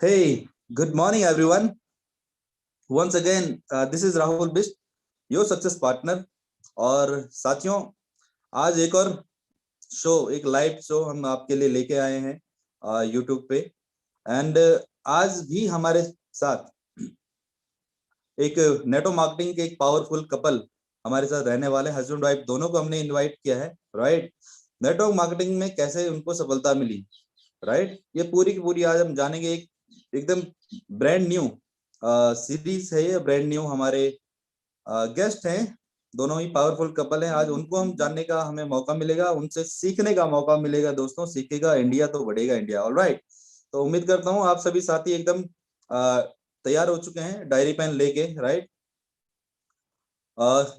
Hey, good morning, everyone. Once again, this is Rahul Bisht, your success partner. और साथियों, आज एक और शो, एक लाइव शो हम आपके लिए लेके आए हैं यूट्यूब पे। एंड आज भी हमारे साथ एक नेटो मार्केटिंग के एक पावरफुल कपल हमारे साथ रहने वाले, हस्बैंड वाइफ दोनों को हमने इनवाइट किया है। राइट, नेटवर्क मार्केटिंग में कैसे उनको सफलता मिली। राइट, ये पूरी की पूरी आज हम जानेंगे। एक एकदम ब्रांड न्यू सीरीज है ये, ब्रांड न्यू हमारे गेस्ट हैं, दोनों ही पावरफुल कपल हैं। आज उनको हम जानने का हमें मौका मिलेगा, उनसे सीखने का मौका मिलेगा। दोस्तों, सीखेगा इंडिया तो बढ़ेगा इंडिया। ऑलराइट, तो उम्मीद करता हूँ आप सभी साथी एकदम तैयार हो चुके हैं डायरी पेन लेके। राइट,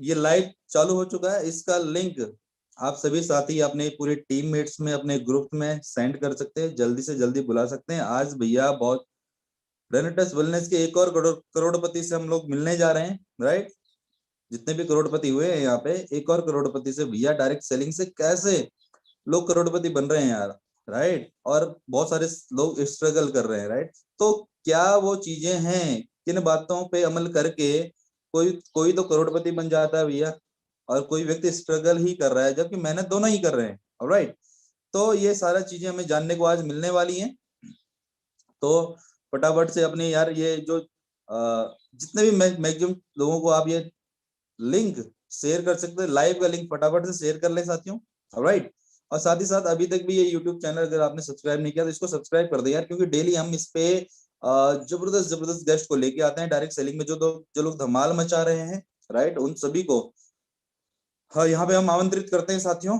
ये लाइव चालू हो चुका है। इसका लिंक आप सभी साथी अपने पूरे टीममेट्स में, अपने ग्रुप में सेंड कर सकते हैं, जल्दी से जल्दी बुला सकते हैं। आज भैया बहुत रेनेटस वेलनेस के एक और करोड़पति से हम लोग मिलने जा रहे हैं। राइट, जितने भी करोड़पति हुए हैं यहाँ पे, एक और करोड़पति से भैया डायरेक्ट सेलिंग से कैसे लोग करोड़पति बन रहे हैं यार। राइट, और बहुत सारे लोग स्ट्रगल कर रहे हैं। राइट, तो क्या वो चीजें हैं, किन बातों पे अमल करके कोई कोई तो करोड़पति बन जाता है भैया, और कोई व्यक्ति स्ट्रगल ही कर रहा है, जबकि मेहनत दोनों ही कर रहे हैं। ऑलराइट, तो ये सारा चीजें हमें जानने को आज मिलने वाली हैं। तो फटाफट से अपने यार ये जो जितने भी मैक्सिमम लोगों को आप ये लिंक शेयर कर सकते हैं, लाइव का लिंक फटाफट से शेयर कर लें साथियों। ऑलराइट, और साथ ही साथ अभी तक भी ये यूट्यूब चैनल अगर आपने सब्सक्राइब नहीं किया तो इसको सब्सक्राइब कर दे यार, क्योंकि डेली हम इस पे जबरदस्त जबरदस्त गेस्ट को लेके आते हैं। डायरेक्ट सेलिंग में जो लोग धमाल मचा रहे हैं, राइट, उन सभी को हाँ यहाँ पे हम आमंत्रित करते हैं साथियों।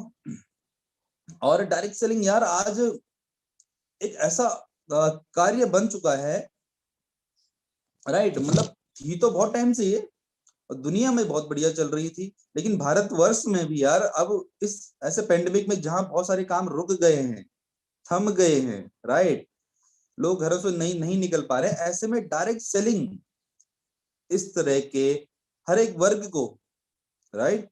और डायरेक्ट सेलिंग यार आज एक ऐसा कार्य बन चुका है। राइट, मतलब थी तो बहुत टाइम से ये, दुनिया में बहुत बढ़िया चल रही थी, लेकिन भारतवर्ष में भी यार अब इस ऐसे पेंडेमिक में जहां बहुत सारे काम रुक गए हैं, थम गए हैं। राइट, लोग घरों से नहीं नहीं निकल पा रहे, ऐसे में डायरेक्ट सेलिंग इस तरह के हर एक वर्ग को, राइट,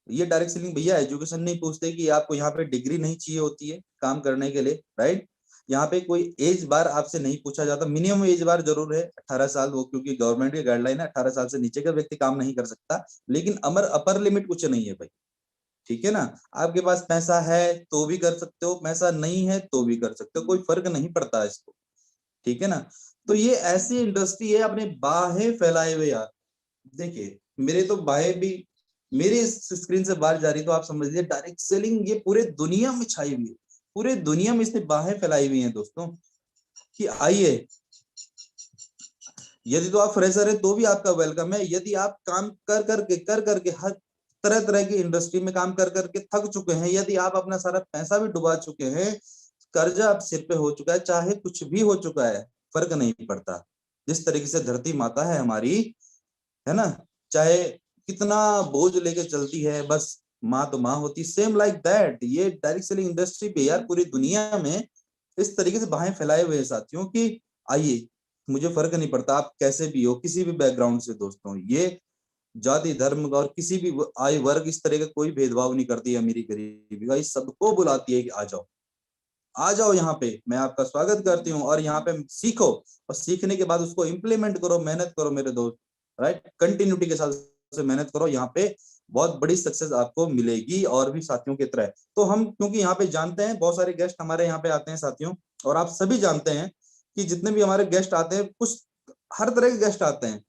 ये डायरेक्ट सेलिंग भैया एजुकेशन नहीं पूछते कि आपको यहाँ पे डिग्री नहीं चाहिए होती है काम करने के लिए। राइट, यहाँ पे कोई एज बार आपसे नहीं पूछा जाता, मिनिमम एज बार जरूर है 18 साल, वो क्योंकि गवर्नमेंट की गाइडलाइन है 18 साल से नीचे का व्यक्ति काम नहीं कर सकता। लेकिन अमर अपर लिमिट कुछ नहीं है भाई, ठीक है ना। आपके पास पैसा है तो भी कर सकते हो, पैसा नहीं है तो भी कर सकते हो, कोई फर्क नहीं पड़ता इसको, ठीक है ना। तो ये ऐसी इंडस्ट्री है, अपने बाहें फैलाए हुए यार। देखिए मेरे तो बाहें भी मेरे स्क्रीन से बाहर जा रही, तो आप समझ लीजिए डायरेक्ट सेलिंग ये पूरे दुनिया में छाई हुई है, पूरे दुनिया में इसने बाहें फैलाई हुई हैं दोस्तों। कि आइए, यदि तो आप फ्रेशर है तो भी आपका वेलकम है, यदि आप काम कर करके हर तरह तरह की इंडस्ट्री में काम कर करके थक चुके हैं, यदि आप अपना सारा पैसा भी डुबा चुके हैं, कर्जा आप सिर पे हो चुका है, चाहे कुछ भी हो चुका है, फर्क नहीं पड़ता। जिस तरीके से धरती माता है हमारी, है ना, चाहे कितना बोझ लेके चलती है, बस माँ तो माँ होती, सेम लाइक दैट ये डायरेक्ट सेलिंग इंडस्ट्री पे यार पूरी दुनिया में इस तरीके से बाहें फैलाए हुए हैं साथियों कि आइए, मुझे फर्क नहीं पड़ता आप कैसे भी हो, किसी भी बैकग्राउंड से दोस्तों, ये जाति धर्म और किसी भी आयु वर्ग इस तरह का कोई भेदभाव नहीं करती है, अमीरी गरीबी का, इस सबको बुलाती है कि आ जाओ, आ जाओ यहाँ पे, मैं आपका स्वागत करती हूँ, और यहाँ पे सीखो, और सीखने के बाद उसको इम्प्लीमेंट करो, मेहनत करो मेरे दोस्त। राइट, कंटिन्यूटी के साथ से मेहनत करो, यहाँ पे बहुत बड़ी सक्सेस आपको मिलेगी, और भी साथियों की तरह। तो हम क्योंकि यहाँ पे जानते हैं बहुत सारे गेस्ट हमारे यहाँ पे आते हैं साथियों, और आप सभी जानते हैं कि जितने भी हमारे गेस्ट आते हैं, कुछ हर तरह के गेस्ट आते हैं।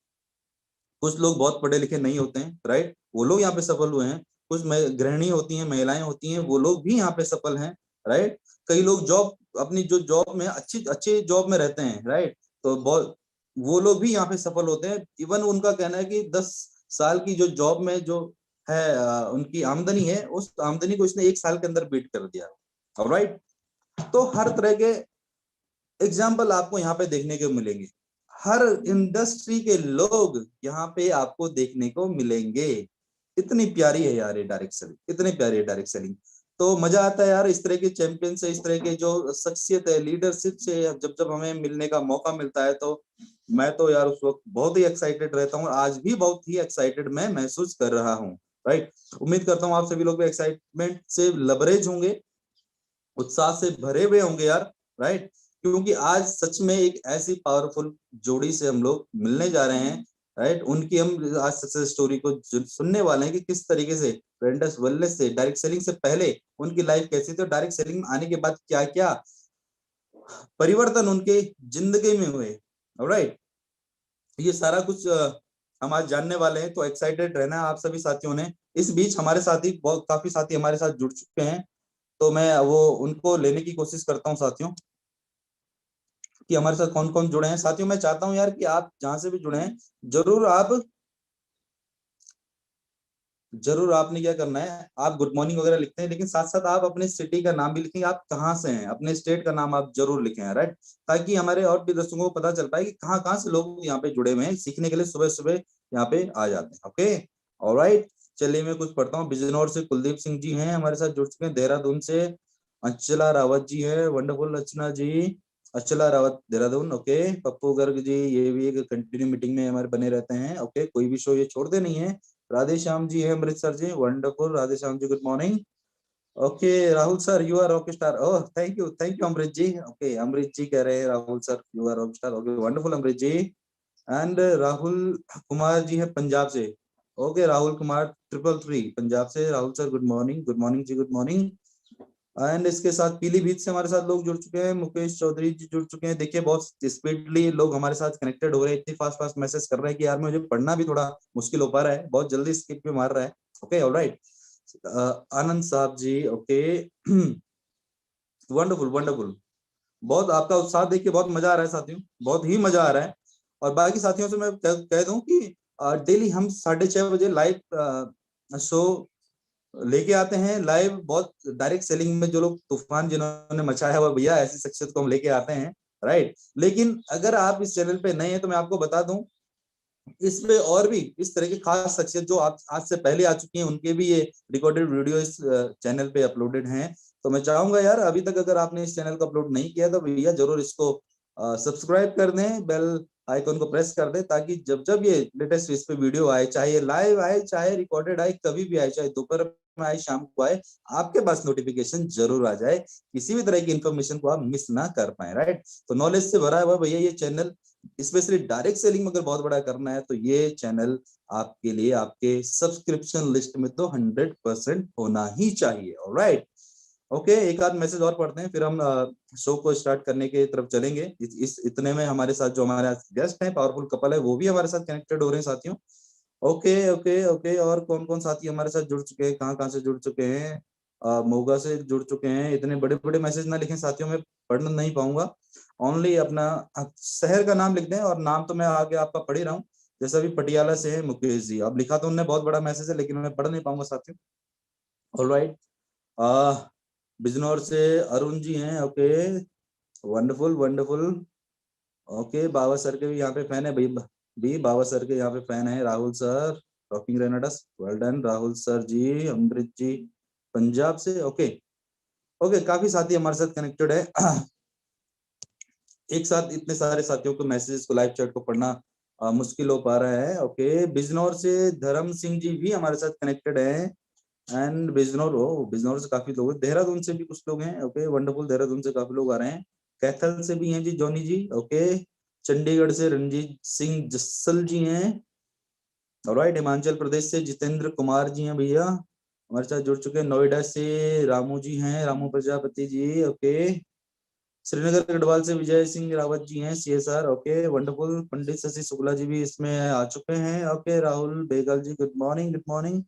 कुछ लोग बहुत पढ़े लिखे नहीं होते हैं, राइट, वो लोग यहाँ पे सफल हुए हैं। कुछ गृहिणी होती हैं, महिलाएं होती हैं, वो लोग भी यहाँ पे सफल हैं। राइट, कई लोग जॉब, अपनी जो जॉब में अच्छी अच्छी जॉब में रहते हैं, राइट, तो बहुत वो लोग भी यहाँ पे सफल होते हैं। इवन उनका कहना है कि 10 साल की जो जॉब में जो है उनकी आमदनी है, उस आमदनी को इसने 1 साल के अंदर बीट कर दिया। राइट, तो हर तरह के एग्जाम्पल आपको यहाँ पे देखने को मिलेंगे, हर इंडस्ट्री के लोग यहाँ पे आपको देखने को मिलेंगे। इतनी प्यारी है यार ये डायरेक्ट सेलिंग, इतनी प्यारी है डायरेक्ट सेलिंग। तो मजा आता है यार इस तरह के चैंपियन से, इस तरह के जो शख्सियत है, लीडरशिप से जब जब हमें मिलने का मौका मिलता है, तो मैं तो यार उस वक्त बहुत ही एक्साइटेड रहता हूँ, आज भी बहुत ही एक्साइटेड मैं महसूस कर रहा हूँ। राइट, उम्मीद करता हूँ आप सभी लोग भी एक्साइटमेंट से लबरेज होंगे, उत्साह से भरे हुए होंगे यार। राइट, क्योंकि आज सच में एक ऐसी पावरफुल जोड़ी से हम लोग मिलने जा रहे हैं, राइट। उनकी हम आज सक्सेस स्टोरी को सुनने वाले हैं कि किस तरीके से रेंटस वेलनेस से डायरेक्ट सेलिंग से पहले उनकी लाइफ कैसी थी और डायरेक्ट सेलिंग में आने के बाद क्या क्या परिवर्तन उनके जिंदगी में हुए। ऑलराइट, ये सारा कुछ हम आज जानने वाले हैं, तो एक्साइटेड रहना है आप सभी साथियों ने। इस बीच हमारे साथी बहुत काफी साथी हमारे साथ जुड़ चुके हैं, तो मैं वो उनको लेने की कोशिश करता हूँ साथियों कि हमारे साथ कौन कौन जुड़े हैं। साथियों मैं चाहता हूं यार कि आप जहां से भी जुड़े हैं जरूर आपने क्या करना है, आप गुड मॉर्निंग वगैरह लिखते हैं, लेकिन साथ साथ आप अपने सिटी का नाम भी लिखेंगे, आप कहाँ से हैं, अपने स्टेट का नाम आप जरूर लिखें, राइट। ताकि हमारे और भी दर्शकों को पता चल पाए कि कहाँ कहाँ से लोग यहाँ पे जुड़े हुए हैं सीखने के लिए, सुबह सुबह यहाँ पे आ जाते हैं। ओके, ऑलराइट, चलिए मैं कुछ पढ़ता हूँ। बिजनौर से कुलदीप सिंह जी हैं हमारे साथ जुड़ चुके हैं। देहरादून से अंचला रावत जी है, वंडरफुल अर्चना जी, अंचला रावत देहरादून। ओके, पप्पू गर्ग जी, ये भी एक कंटिन्यू मीटिंग में हमारे बने रहते हैं। ओके, कोई भी शो ये छोड़ते नहीं है। राधे श्याम जी है Amritsar ji, wonderful Radhe Shyam ji, good morning. Okay Rahul sir, you are rock star. Oh thank you Amrit ji. Okay, Amrit ji कह रहे हैं Rahul sir you are rock star. Okay wonderful Amrit ji. And Rahul Kumar ji है पंजाब से। ओके राहुल कुमार 333 पंजाब से। Rahul sir good morning ji, good morning. And इसके साथ पीलीभीत से हमारे साथ लोग जुड़ चुके हैं। मुकेश चौधरी जी जुड़ चुके हैं। देखिए बहुत स्पीडली लोग हमारे साथ कनेक्टेड हो रहे हैं, इतनी फास्ट फास्ट मैसेज कर रहे हैं कि यार मुझे पढ़ना भी थोड़ा मुश्किल हो पा रहा है, बहुत जल्दी स्किप पे मार रहा है। ओके ऑलराइट, आनंद साहब जी। ओके वंडरफुल वंडरफुल, बहुत आपका उत्साह देख के बहुत मजा आ रहा है साथियों, बहुत ही मजा आ रहा है। और बाकी साथियों से मैं कह दूं कि डेली हम 6:30 बजे लाइव शो लेके आते हैं लाइव। बहुत डायरेक्ट सेलिंग में जो लोग तूफान जिन्होंने मचाया है वो भैया, ऐसी शख्सियत को हम लेके आते हैं, राइट। लेकिन अगर आप इस चैनल पे नए हैं तो मैं आपको बता दूं, इसमें और भी इस तरह की खास शख्सियत जो आप आज से पहले आ चुकी हैं, उनके भी ये रिकॉर्डेड वीडियो इस चैनल पे अपलोडेड हैं। तो मैं चाहूंगा यार, अभी तक अगर आपने इस चैनल को अपलोड नहीं किया तो भैया जरूर इसको सब्सक्राइब कर दें, बेल आइकन को प्रेस कर दें, ताकि जब जब ये लेटेस्ट इस पे वीडियो आए, चाहे ये लाइव आए चाहे रिकॉर्डेड आए, कभी भी आए, चाहे दोपहर में आए शाम को आए, आपके पास नोटिफिकेशन जरूर आ जाए, किसी भी तरह की इन्फॉर्मेशन को आप मिस ना कर पाए, राइट। तो नॉलेज से भरा हुआ भैया ये चैनल, स्पेशली डायरेक्ट सेलिंग में अगर बहुत बड़ा करना है तो ये चैनल आपके लिए आपके सब्सक्रिप्शन लिस्ट में तो 100% होना ही चाहिए। ऑलराइट, ओके, एक आध मैसेज और पढ़ते हैं फिर हम शो को स्टार्ट करने के तरफ चलेंगे। इस इतने में हमारे साथ जो हमारे गेस्ट हैं, पावरफुल कपल है, वो भी हमारे साथ कनेक्टेड हो रहे हैं साथियों। ओके ओके ओके, और कौन कौन साथी हमारे साथ जुड़ चुके हैं, कहाँ कहाँ से जुड़ चुके हैं। मोगा से जुड़ चुके हैं। इतने बड़े बड़े मैसेज ना लिखें साथियों, मैं पढ़ नहीं पाऊंगा। ओनली अपना आप शहर का नाम लिख दें, और नाम तो मैं आगे आपका पढ़ ही रहा हूँ। जैसा भी पटियाला से है मुकेश जी, अब लिखा तो उन्होंने बहुत बड़ा मैसेज है लेकिन मैं पढ़ नहीं पाऊंगा साथियों। ऑलराइट, बिजनौर से अरुण जी हैं। Okay wonderful wonderful. ओके बाबा सर के भी यहाँ पे फैन है भाई, भी बाबा सर के यहाँ पे फैन है। Rahul sir rocking grenades, well done Rahul sir ji. Amrit ji Punjab से। ओके ओके, काफी साथी हमारे साथ कनेक्टेड है। एक साथ इतने सारे साथियों को मैसेजेस को लाइव चैट को पढ़ना मुश्किल हो पा रहा है। ओके, बिजनौर से धर्म सिंह जी भी हमारे साथ कनेक्टेड है। एंड बिजनौर से काफी लोग हैं, देहरादून से भी कुछ लोग हैं। ओके वंडरफुल, देहरादून से काफी लोग आ रहे हैं। कैथल से भी हैं जी जॉनी जी। ओके, चंडीगढ़ से रंजीत सिंह जस्सल जी हैं। ऑलराइट, हिमाचल प्रदेश से जितेंद्र कुमार जी हैं भैया हमारे साथ जुड़ चुके हैं। नोएडा से रामू जी हैं, रामू प्रजापति जी। ओके, श्रीनगर गढ़वाल से विजय सिंह रावत जी हैं, CSR. Okay wonderful, Pandit Shashi Shukla ji भी इसमें आ चुके हैं। Okay Rahul Begal ji, good morning good morning.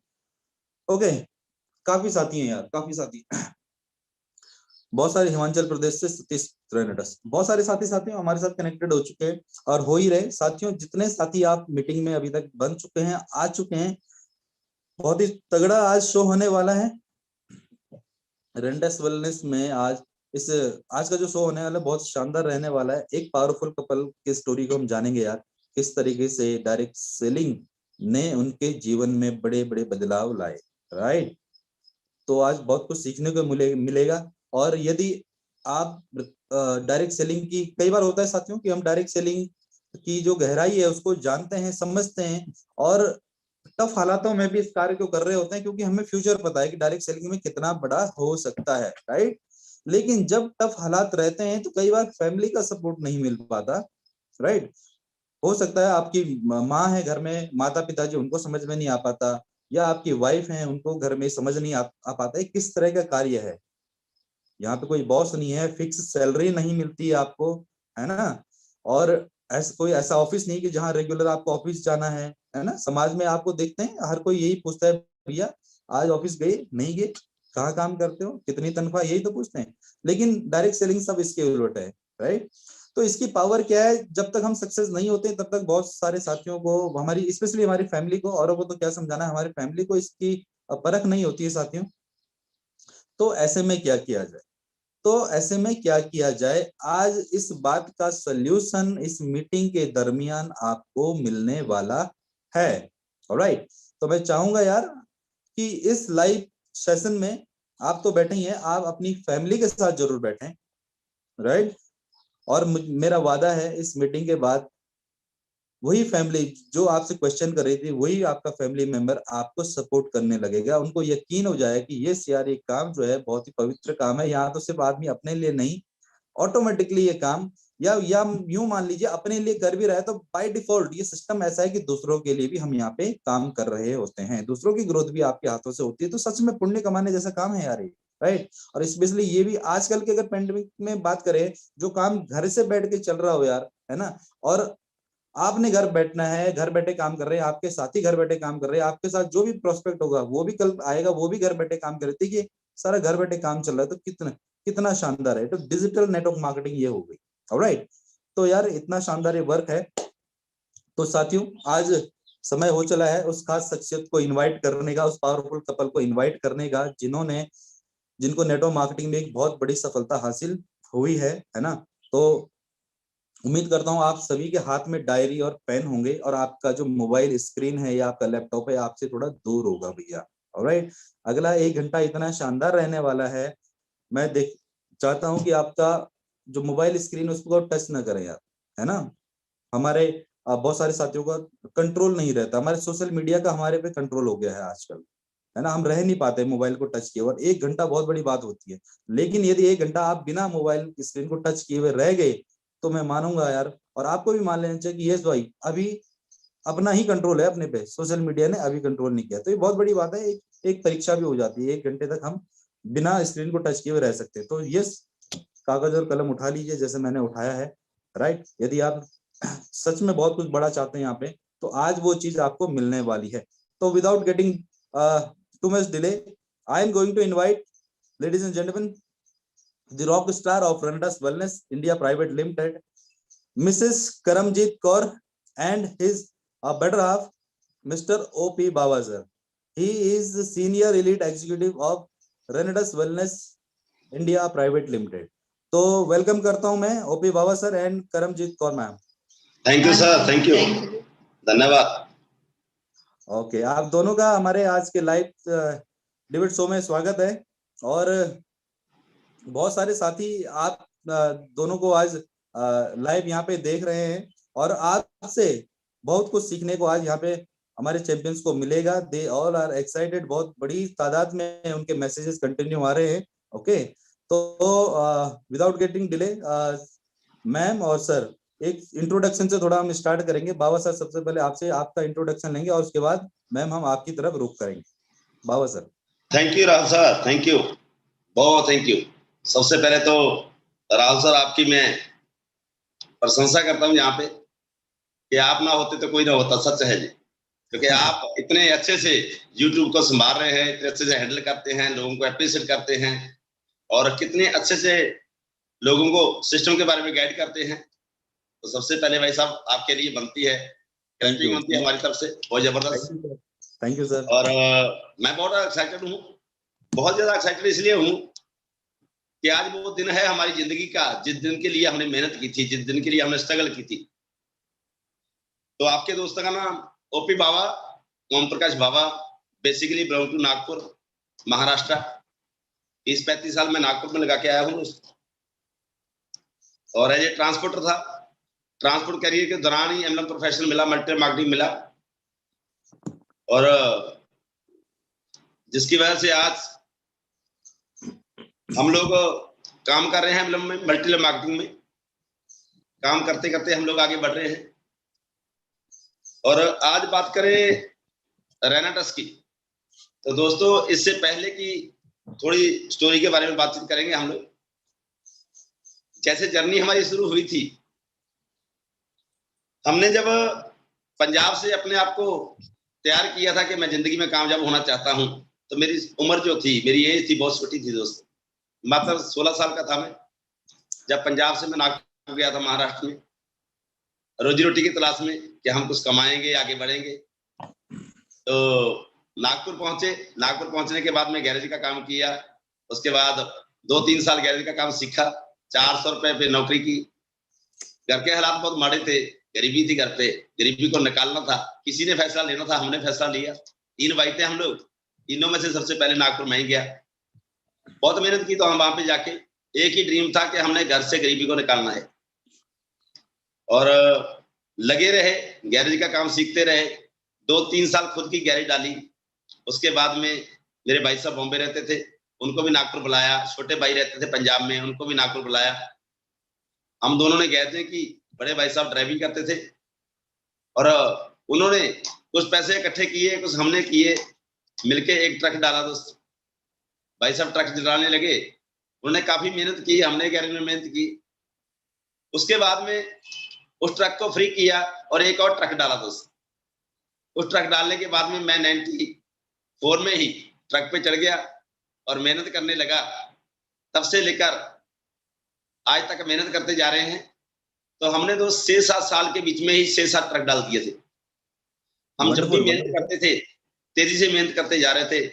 Okay, काफी साथी हैं यार, काफी साथी। बहुत सारे हिमाचल प्रदेश से सतीश त्रिनेटस, बहुत सारे साथी साथियों हमारे साथ कनेक्टेड हो चुके हैं और हो ही रहे। साथियों जितने साथी आप मीटिंग में अभी तक बन चुके हैं, आ चुके हैं, बहुत ही तगड़ा आज शो होने वाला है रेंडस वेलनेस में। इस आज का जो शो होने वाला है बहुत शानदार रहने वाला है। एक पावरफुल कपल की स्टोरी को हम जानेंगे यार, किस तरीके से डायरेक्ट सेलिंग ने उनके जीवन में बड़े बड़े बदलाव लाए, राइट। तो आज बहुत कुछ सीखने को मिलेगा। और यदि आप डायरेक्ट सेलिंग की, कई बार होता है साथियों कि हम डायरेक्ट सेलिंग की जो गहराई है उसको जानते हैं, समझते हैं, और टफ हालातों में भी इस कार्य को कर रहे होते हैं, क्योंकि हमें फ्यूचर पता है कि डायरेक्ट सेलिंग में कितना बड़ा हो सकता है, राइट। लेकिन जब टफ हालात रहते हैं तो कई बार फैमिली का सपोर्ट नहीं मिल पाता, राइट। हो सकता है आपकी माँ है घर में, माता पिताजी, उनको समझ में नहीं आ पाता, या आपकी वाइफ है, उनको घर में समझ नहीं आ पाता है किस तरह का कार्य है। यहाँ पे कोई बॉस नहीं है, फिक्स सैलरी नहीं मिलती है आपको, है ना। और ऐसा कोई ऐसा ऑफिस नहीं कि जहाँ रेगुलर आपको ऑफिस जाना है ना। समाज में आपको देखते हैं हर कोई यही पूछता है, भैया आज ऑफिस गए नहीं गए, कहाँ काम करते हो, कितनी तनख्वाह, यही तो पूछते हैं। लेकिन डायरेक्ट सेलिंग सब इसके उलट है, राइट। तो इसकी पावर क्या है, जब तक हम सक्सेस नहीं होते तब तक बहुत सारे साथियों को, हमारी स्पेशली हमारी फैमिली को, औरों को तो क्या समझाना है, हमारी फैमिली को इसकी परख नहीं होती है साथियों। तो ऐसे में क्या किया जाए, आज इस बात का सल्यूशन इस मीटिंग के दरमियान आपको मिलने वाला है। ऑलराइट। तो मैं चाहूंगा यार कि इस लाइव सेशन में आप तो बैठे ही हैं, आप अपनी फैमिली के साथ जरूर बैठें, राइट। और मेरा वादा है इस मीटिंग के बाद वही फैमिली जो आपसे क्वेश्चन कर रही थी, वही आपका फैमिली मेंबर आपको सपोर्ट करने लगेगा। उनको यकीन हो जाए कि ये यार ये काम जो है बहुत ही पवित्र काम है, यहाँ तो सिर्फ आदमी अपने लिए नहीं, ऑटोमेटिकली ये काम, या यूं मान लीजिए अपने लिए कर भी रहा है तो बाय डिफॉल्ट ये सिस्टम ऐसा है कि दूसरों के लिए भी हम यहाँ पे काम कर रहे होते हैं, दूसरों की ग्रोथ भी आपके हाथों से होती है। तो सच में पुण्य कमाने जैसा काम है यार ये, राइट। और स्पेशली ये भी आजकल के अगर पेंडेमिक में बात करें, जो काम घर से बैठ के चल रहा हो यार, है ना। और आपने घर बैठना है, घर बैठे काम कर रहे हैं, आपके साथी घर बैठे काम कर रहे हैं, आपके साथ जो भी प्रोस्पेक्ट होगा वो भी कल आएगा, वो भी घर बैठे काम कर रहे। देखिए सारा घर बैठे काम चल रहा है, तो कितना कितना शानदार है। तो डिजिटल नेटवर्क मार्केटिंग ये हो गई, ऑलराइट। तो यार इतना शानदार ये वर्क है। तो साथियों आज समय हो चला है उस खास शख्सियत को इनवाइट करने का, उस पावरफुल कपल को इनवाइट करने का जिनको नेटवर्क मार्केटिंग में एक बहुत बड़ी सफलता हासिल हुई है ना। तो उम्मीद करता हूँ आप सभी के हाथ में डायरी और पेन होंगे, और आपका जो मोबाइल स्क्रीन है या आपका लैपटॉप है आपसे थोड़ा दूर होगा भैया, ऑलराइट। अगला 1 घंटा इतना शानदार रहने वाला है, मैं देख चाहता हूँ कि आपका जो मोबाइल स्क्रीन है उसको टच ना करें यार, है ना। हमारे बहुत सारे साथियों का कंट्रोल नहीं रहता, हमारे सोशल मीडिया का हमारे पे कंट्रोल हो गया है आजकल, है ना। हम रह नहीं पाते मोबाइल को टच किए, और 1 घंटा बहुत बड़ी बात होती है। लेकिन यदि 1 घंटा आप बिना मोबाइल स्क्रीन को टच किए हुए रह गए, तो मैं मानूंगा यार, और आपको भी मान लेना चाहिए कि यस भाई अभी अपना ही कंट्रोल है अपने पे, सोशल मीडिया ने अभी कंट्रोल नहीं किया। तो ये बहुत बड़ी बात है, एक परीक्षा भी हो जाती है, 1 घंटे तक हम बिना स्क्रीन को टच किए हुए रह सकते हैं। तो यस, कागज और कलम उठा लीजिए जैसे मैंने उठाया है, राइट। यदि आप सच में बहुत कुछ बड़ा चाहते हैं यहाँ पे, तो आज वो चीज आपको मिलने वाली है। तो without getting too much delay, I am going to invite, ladies and gentlemen, the rock star of Rundus Wellness India Private Limited, Mrs. Karamjit Kaur, and his better half, Mr. O.P. Bawazar. He is the senior elite executive of Renadus Wellness India Private Limited. तो welcome करता हूं मैं O P Baba sir and Karamjeet Kaur ma'am. Thank you sir, thank you, धन्यवाद। Okay, आप दोनों का हमारे आज के लाइव डिबेट शो में स्वागत है। और बहुत सारे साथी आप दोनों को आज लाइव यहाँ पे देख रहे हैं, और आपसे बहुत कुछ सीखने को आज यहाँ पे हमारे चैंपियंस को मिलेगा। दे ऑल आर एक्साइटेड, बहुत बड़ी तादाद में उनके मैसेजेस कंटिन्यू आ रहे हैं। ओके, तो विदाउट गेटिंग डिले, मैम और सर एक इंट्रोडक्शन से थोड़ा हम स्टार्ट करेंगे। बाबा सर सबसे पहले आपसे आपका इंट्रोडक्शन लेंगे, और उसके बाद मैम हम आपकी तरफ रुख करेंगे। Baba sir. Thank you Rahul sir, thank you, बहुत थैंक यू। सबसे पहले तो राहुल सर आपकी मैं प्रशंसा करता हूँ यहाँ पे, कि आप ना होते तो कोई ना होता, सच है जी। क्योंकि आप इतने अच्छे से YouTube को संभाल रहे हैं, इतने अच्छे से हैंडल करते हैं, लोगों को अप्रिशिएट करते हैं, और कितने अच्छे से लोगों को सिस्टम के बारे में गाइड करते हैं। तो सबसे पहले भाई साहब आपके लिए बनती है, क्रेडिटिंग बनती है हमारी तरफ से, बहुत जबरदस्त। Thank you sir. और मैं बहुत एक्साइटेड हूँ, बहुत ज्यादा एक्साइटेड इसलिए हूँ कि आज वो दिन है हमारी जिंदगी का, जिस दिन के लिए हमने मेहनत की थी, जिस दिन के लिए हमने स्ट्रगल की थी। तो आपके दोस्त का नाम O P Baba, Om Prakash Baba, basically belong to Nagpur, Maharashtra. 30-35 साल मैं नागपुर में लगा के आया हूँ, और एज ए ट्रांसपोर्टर था। ट्रांसपोर्ट करियर के दौरान ही एमएलएम प्रोफेशनल मिला, मल्टी मार्केटिंग मिला, और जिसकी वजह से आज हम लोग काम कर रहे हैं हम लोग में, मल्टी लेवल मार्केटिंग में काम करते करते हम लोग आगे बढ़ रहे हैं। और आज बात करें रेनाटस की, तो दोस्तों इससे पहले की थोड़ी स्टोरी के बारे में बातचीत करेंगे हम लोग। जैसे जर्नी हमारी शुरू हुई थी, हमने जब पंजाब से अपने आप को तैयार किया था कि मैं जिंदगी में कामयाब होना चाहता हूं, तो मेरी उम्र जो थी, मेरी एज थी बहुत छोटी थी दोस्त, मात्र 16 साल का था मैं जब पंजाब से मैं नागपुर गया था महाराष्ट्र में, रोजी रोटी की तलाश में कि हम कुछ कमाएंगे, आगे बढ़ेंगे। तो नागपुर पहुंचे, नागपुर पहुंचने के बाद मैं गैरेज का काम किया, उसके बाद 2-3 साल गैरेज का काम सीखा, 400 रुपए पे नौकरी की। घर के हालात बहुत माड़े थे, गरीबी थी घर पे, गरीबी को निकालना था, किसी ने फैसला लेना था, हमने फैसला लिया। 3 भाई थे हम लोग, तीनों में से सबसे पहले नागपुर में ही गया, बहुत मेहनत की। तो हम वहां पे जाके एक ही ड्रीम था कि हमने घर से गरीबी को निकालना है, और लगे रहे, गैरेज का काम सीखते रहे। 2-3 साल खुद की गैरेज डाली। उसके बाद में मेरे भाई साहब बॉम्बे रहते थे, उनको भी नागपुर बुलाया। छोटे भाई रहते थे पंजाब में, उनको भी नागपुर बुलाया। हम दोनों ने गैरेज की, बड़े भाई साहब ड्राइविंग करते थे, और उन्होंने कुछ पैसे इकट्ठे किए, कुछ हमने किए, मिलके एक ट्रक डाला दोस्त। भाई साहब ट्रक चलाने लगे, उन्होंने काफी मेहनत की, हमने गैरेज में मेहनत की। उसके बाद में उस ट्रक को फ्री किया और एक और ट्रक डाला दोस्त। उस ट्रक डालने के बाद में मैं 94 में ही ट्रक पे चढ़ गया और मेहनत करने लगा। तब से लेकर आज तक मेहनत करते जा रहे हैं। तो हमने तो 6-7 साल के बीच में ही 6-7 ट्रक डाल दिए थे। हम जब भी मेहनत करते थे, तेजी से मेहनत करते जा रहे थे,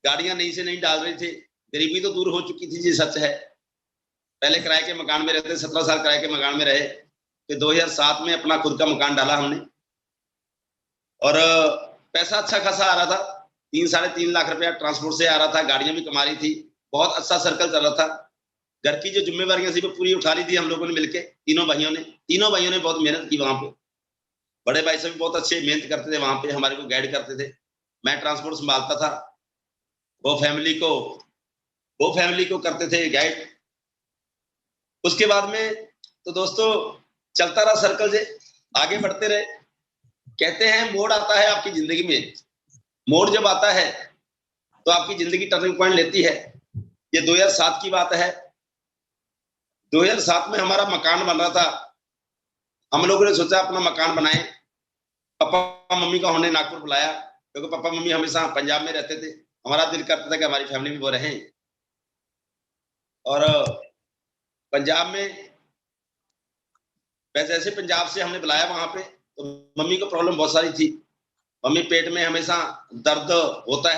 गाड़ियां नई से नहीं डाल रहे थे। गरीबी तो दूर हो चुकी थी जी, सच है। पहले किराए के मकान में रहते, 17 साल किराए के मकान में रहे, फिर 2007 में अपना खुद का मकान डाला हमने, और पैसा अच्छा खासा आ रहा था, 3-3.5 लाख रुपया ट्रांसपोर्ट से आ रहा था, गाड़ियां भी कमा रही थी, बहुत अच्छा सर्कल चल रहा था। घर की जो जिम्मेवारियां थी वो पूरी उठा ली थी हम लोगों ने मिलके, तीनों भाइयों ने बहुत मेहनत की वहां पे। बड़े भाई से भी बहुत अच्छे मेहनत करते थे वहां पे, हमारे को गाइड करते थे। मैं ट्रांसपोर्ट संभालता था, वो फैमिली को करते थे गाइड। उसके बाद में तो दोस्तों चलता रहा सर्कल से, आगे बढ़ते रहे। कहते हैं मोड़ आता है आपकी जिंदगी में, मोड़ जब आता है तो आपकी जिंदगी टर्निंग पॉइंट लेती है। ये 2007 की बात है। 2007 में हमारा मकान बन रहा था। हम लोगों ने सोचा अपना मकान बनाए। पापा मम्मी का हमने नागपुर बुलाया, क्योंकि पापा मम्मी हमेशा पंजाब में रहते थे। हमारा दिल करता था कि हमारी फैमिली में वो रहें, और पंजाब में जैसे पंजाब से हमने बुलाया वहां पे, तो मम्मी को प्रॉब्लम बहुत सारी थी। मम्मी पेट में हमेशा दर्द होता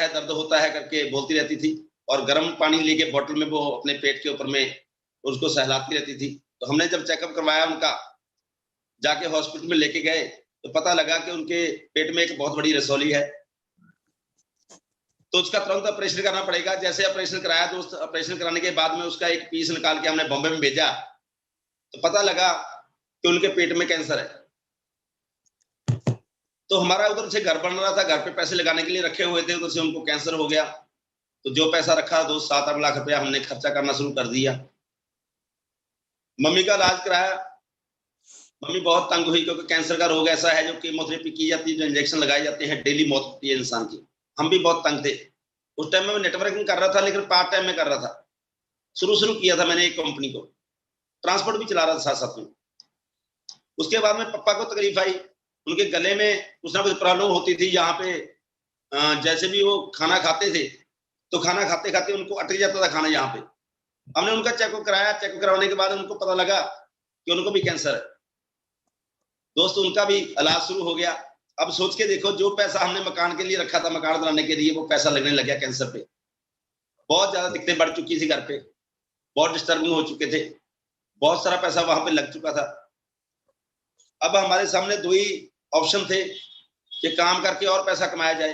है करके बोलती रहती थी, और गर्म पानी लेके बोतल में वो अपने पेट के ऊपर में उसको सहलाती रहती थी। तो हमने जब चेकअप करवाया उनका, जाके हॉस्पिटल में लेके गए, तो पता लगा कि उनके पेट में एक बहुत बड़ी रसौली है, तो उसका तुरंत ऑपरेशन करना पड़ेगा। जैसे ऑपरेशन कराया दोस्त, ऑपरेशन कराने के बाद में उसका एक पीस निकाल के हमने बॉम्बे में भेजा, तो पता लगा कि उनके पेट में कैंसर है। तो हमारा उधर से घर बन रहा था, घर पे पैसे लगाने के लिए रखे हुए थे, उधर से उनको कैंसर हो गया। तो जो पैसा रखा, 7-8 लाख रुपया हमने खर्चा करना शुरू कर दिया। मम्मी का इलाज कराया। मम्मी बहुत तंग हुई, क्योंकि कैंसर का रोग ऐसा है जो कीमोथेरेपी की जाती है, जो इंजेक्शन लगाए जाते हैं, डेली मौत होती है इंसान की। हम भी बहुत तंग थे। उस टाइम में मैं नेटवर्किंग कर रहा था, लेकिन पार्ट टाइम में कर रहा था। शुरू किया था मैंने एक कंपनी को, ट्रांसपोर्ट भी चला रहा था साथ में। उसके बाद में पापा को तकलीफ आई, उनके गले में कुछ ना कुछ प्रॉब्लम होती थी। यहाँ पे जैसे भी वो खाना खाते थे, तो खाना खाते खाते उनको अटक जाता था खाना यहाँ पे। हमने उनका चेकअप कराया। चेकअप करवाने के बाद उनको पता लगा कि उनको भी कैंसर है। दोस्त उनका भी इलाज शुरू हो गया। अब सोच के देखो, जो पैसा हमने मकान के लिए रखा था, मकान बनाने के लिए, वो पैसा लगने लग गया कैंसर पे। बहुत ज्यादा दिक्कतें बढ़ चुकी थी घर पे, बहुत डिस्टर्बिंग हो चुके थे, बहुत सारा पैसा वहां पे लग चुका था। अब हमारे सामने 2 ही ऑप्शन थे कि काम करके और पैसा कमाया जाए।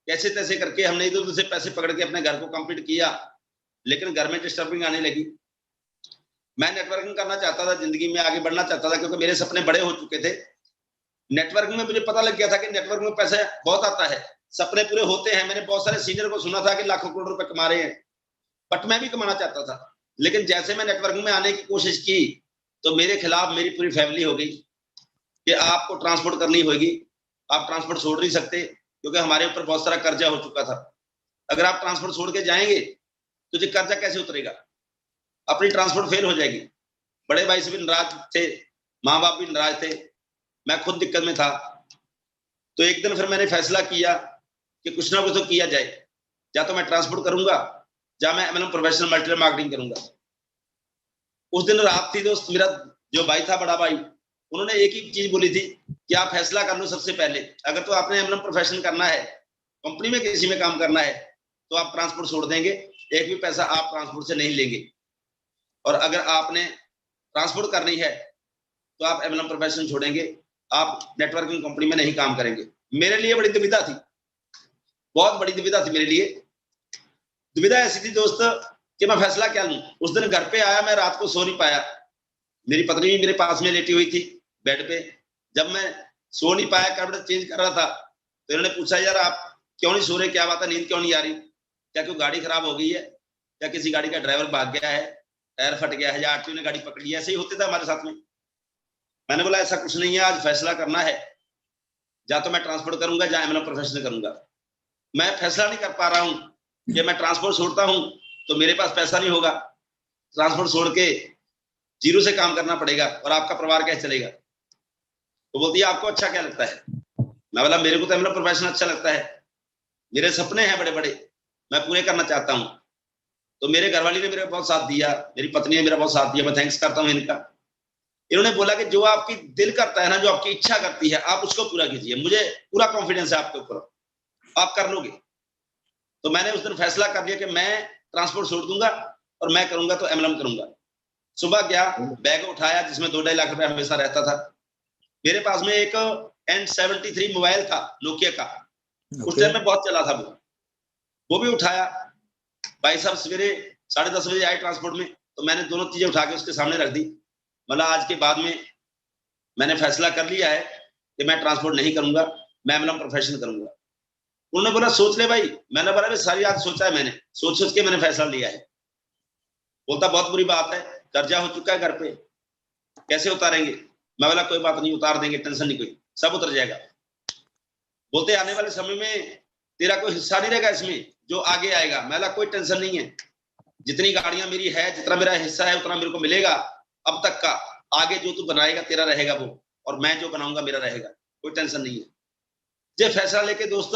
कैसे तैसे करके हमने इधर उधर से पैसे पकड़ के अपने घर को कंप्लीट किया, लेकिन घर में डिस्टर्बिंग आने लगी। मैं नेटवर्किंग करना चाहता था, जिंदगी में आगे बढ़ना चाहता था, क्योंकि मेरे सपने बड़े हो चुके थे। नेटवर्किंग में मुझे पता लग गया था कि नेटवर्क में पैसा बहुत आता है, सपने पूरे होते हैं। मैंने बहुत सारे सीनियर को सुना था कि लाखों करोड़ रुपए कमा रहे हैं। बट मैं भी कमाना चाहता था। लेकिन जैसे मैं नेटवर्किंग में आने की कोशिश की तो मेरे खिलाफ मेरी पूरी फैमिली हो गई कि आपको ट्रांसपोर्ट करनी होगी, आप ट्रांसपोर्ट छोड़ नहीं सकते, क्योंकि हमारे ऊपर बहुत सारा कर्जा हो चुका था। अगर आप ट्रांसपोर्ट छोड़ के जाएंगे तो ये कर्जा कैसे उतरेगा, अपनी ट्रांसपोर्ट फेल हो जाएगी। बड़े भाई से भी नाराज थे, माँ बाप भी नाराज थे, मैं खुद दिक्कत में था। तो एक दिन फिर मैंने फैसला किया कि कुछ ना कुछ तो किया जाए, या तो मैं ट्रांसपोर्ट करूंगा या मैं MLM प्रोफेशनल मल्टीलेवल मार्केटिंग करूंगा। उस दिन रात थी दोस्त, मेरा जो भाई था, बड़ा भाई, उन्होंने एक ही चीज बोली थी कि आप फैसला कर लो सबसे पहले, अगर तो आपने MLM प्रोफेशन करना है, कंपनी में किसी में काम करना है, तो आप ट्रांसपोर्ट छोड़ देंगे, एक भी पैसा आप ट्रांसपोर्ट से नहीं लेंगे। और अगर आपने ट्रांसपोर्ट करनी है तो आप MLM प्रोफेशन छोड़ेंगे, आप नेटवर्किंग कंपनी में नहीं काम करेंगे। मेरे लिए बड़ी दुविधा थी, बहुत बड़ी दुविधा थी मेरे लिए। दुविधा ऐसी थी दोस्त कि मैं फैसला क्या लूं। उस दिन घर पे आया, मैं रात को सो नहीं पाया, मेरी पत्नी भी मेरे पास में लेटी हुई थी बेड पे। जब मैं सो नहीं पाया, करवट चेंज कर रहा था, तो इन्होंने पूछा, यार आप क्यों नहीं सो रहे, क्या बात है, नींद क्यों नहीं आ रही, क्या कोई गाड़ी खराब हो गई है, क्या किसी गाड़ी का ड्राइवर भाग गया है, टायर फट गया है, या आरटीओ ने गाड़ी पकड़ ली है। ऐसे ही होते थे हमारे साथ में। मैंने बोला ऐसा कुछ नहीं है, आज फैसला करना है, या तो मैं ट्रांसपोर्ट करूंगा या MLM प्रोफेशन करूंगा। मैं फैसला नहीं कर पा रहा हूँ कि मैं ट्रांसपोर्ट छोड़ता हूँ तो मेरे पास पैसा नहीं होगा, ट्रांसपोर्ट छोड़ के जीरो से काम करना पड़ेगा, और आपका परिवार कैसे चलेगा। तो बोलती है आपको अच्छा क्या लगता है। मैं बोला मेरे को तो MLM प्रोफेशन अच्छा लगता है, मेरे सपने हैं बड़े बड़े, मैं पूरे करना चाहता हूँ। तो मेरे घरवाली ने मेरा बहुत साथ दिया, मेरी पत्नी ने मेरा बहुत साथ दिया, मैं थैंक्स करता हूँ इनका। इन्होंने बोला कि जो आपकी दिल करता है ना, जो आपकी इच्छा करती है, आप उसको पूरा कीजिए, मुझे पूरा कॉन्फिडेंस है आपके ऊपर, आप कर लोगे। तो मैंने उस दिन फैसला कर लिया कि मैं ट्रांसपोर्ट छोड़ दूंगा और मैं करूंगा तो MLM करूंगा। सुबह गया, बैग उठाया जिसमें 2-2.5 लाख रुपया हमेशा रहता था। मेरे पास में एक N73 मोबाइल था नोकिया का, उस टाइम में बहुत चला था वो भी उठाया। भाई साहब सवेरे 10:30 बजे आए ट्रांसपोर्ट में, तो मैंने दोनों चीजें उठा के उसके सामने रख दी। मतलब आज के बाद में मैंने फैसला कर लिया है कि मैं ट्रांसपोर्ट नहीं करूंगा, मैं MLM प्रोफेशन करूंगा। उन्होंने बोला सोच ले भाई। मैंने बोला सारी रात सोचा है, मैंने सोच सोच के मैंने फैसला लिया है। बोलता बहुत बुरी बात है, कर्जा हो चुका है घर पे, कैसे उतारेंगे। मैं बोला कोई बात नहीं, उतार देंगे, टेंशन नहीं, कोई सब उतर जाएगा। बोलते आने वाले समय में तेरा कोई हिस्सा नहीं रहेगा इसमें जो आगे आएगा। मैं बोला कोई टेंशन नहीं है, जितनी गाड़ियां मेरी है, जितना मेरा हिस्सा है उतना मेरे को मिलेगा अब तक का, आगे जो तू बनाएगा तेरा रहेगा वो, और मैं जो बनाऊंगा मेरा रहेगा, कोई टेंशन नहीं है। ये फैसला लेके दोस्त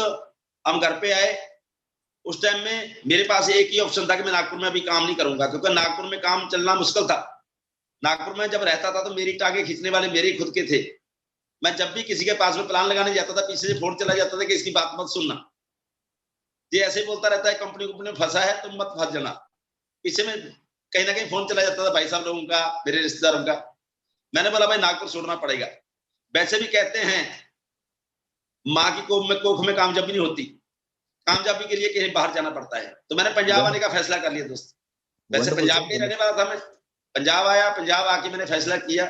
हम घर पे आए। उस टाइम में मेरे पास एक ही ऑप्शन था कि मैं नागपुर में अभी काम नहीं करूंगा, क्योंकि नागपुर में काम चलना मुश्किल था। नागपुर में जब रहता था तो मेरी टांगे खींचने वाले मेरे खुद के थे। मैं जब भी किसी के पास में प्लान लगाने जाता था, पीछे से फोन चला जाता था कि इसकी बात मत सुनना, ये ऐसे ही बोलता रहता है, कंपनी में फंसा है, तुम मत फंस जाना। पीछे में कहीं ना कहीं फोन चला जाता था भाई साहब लोगों का, मेरे रिश्तेदारों का। मैंने बोला भाई नागपुर छोड़ना पड़ेगा। वैसे भी कहते हैं माँ की कोख में कामयाबी नहीं होती, कामयाबी के लिए कहीं बाहर जाना पड़ता है। तो मैंने पंजाब आने का फैसला कर लिया दोस्त। वैसे पंजाब में रहने वाला था मैं, पंजाब आया, पंजाब आके मैंने फैसला किया,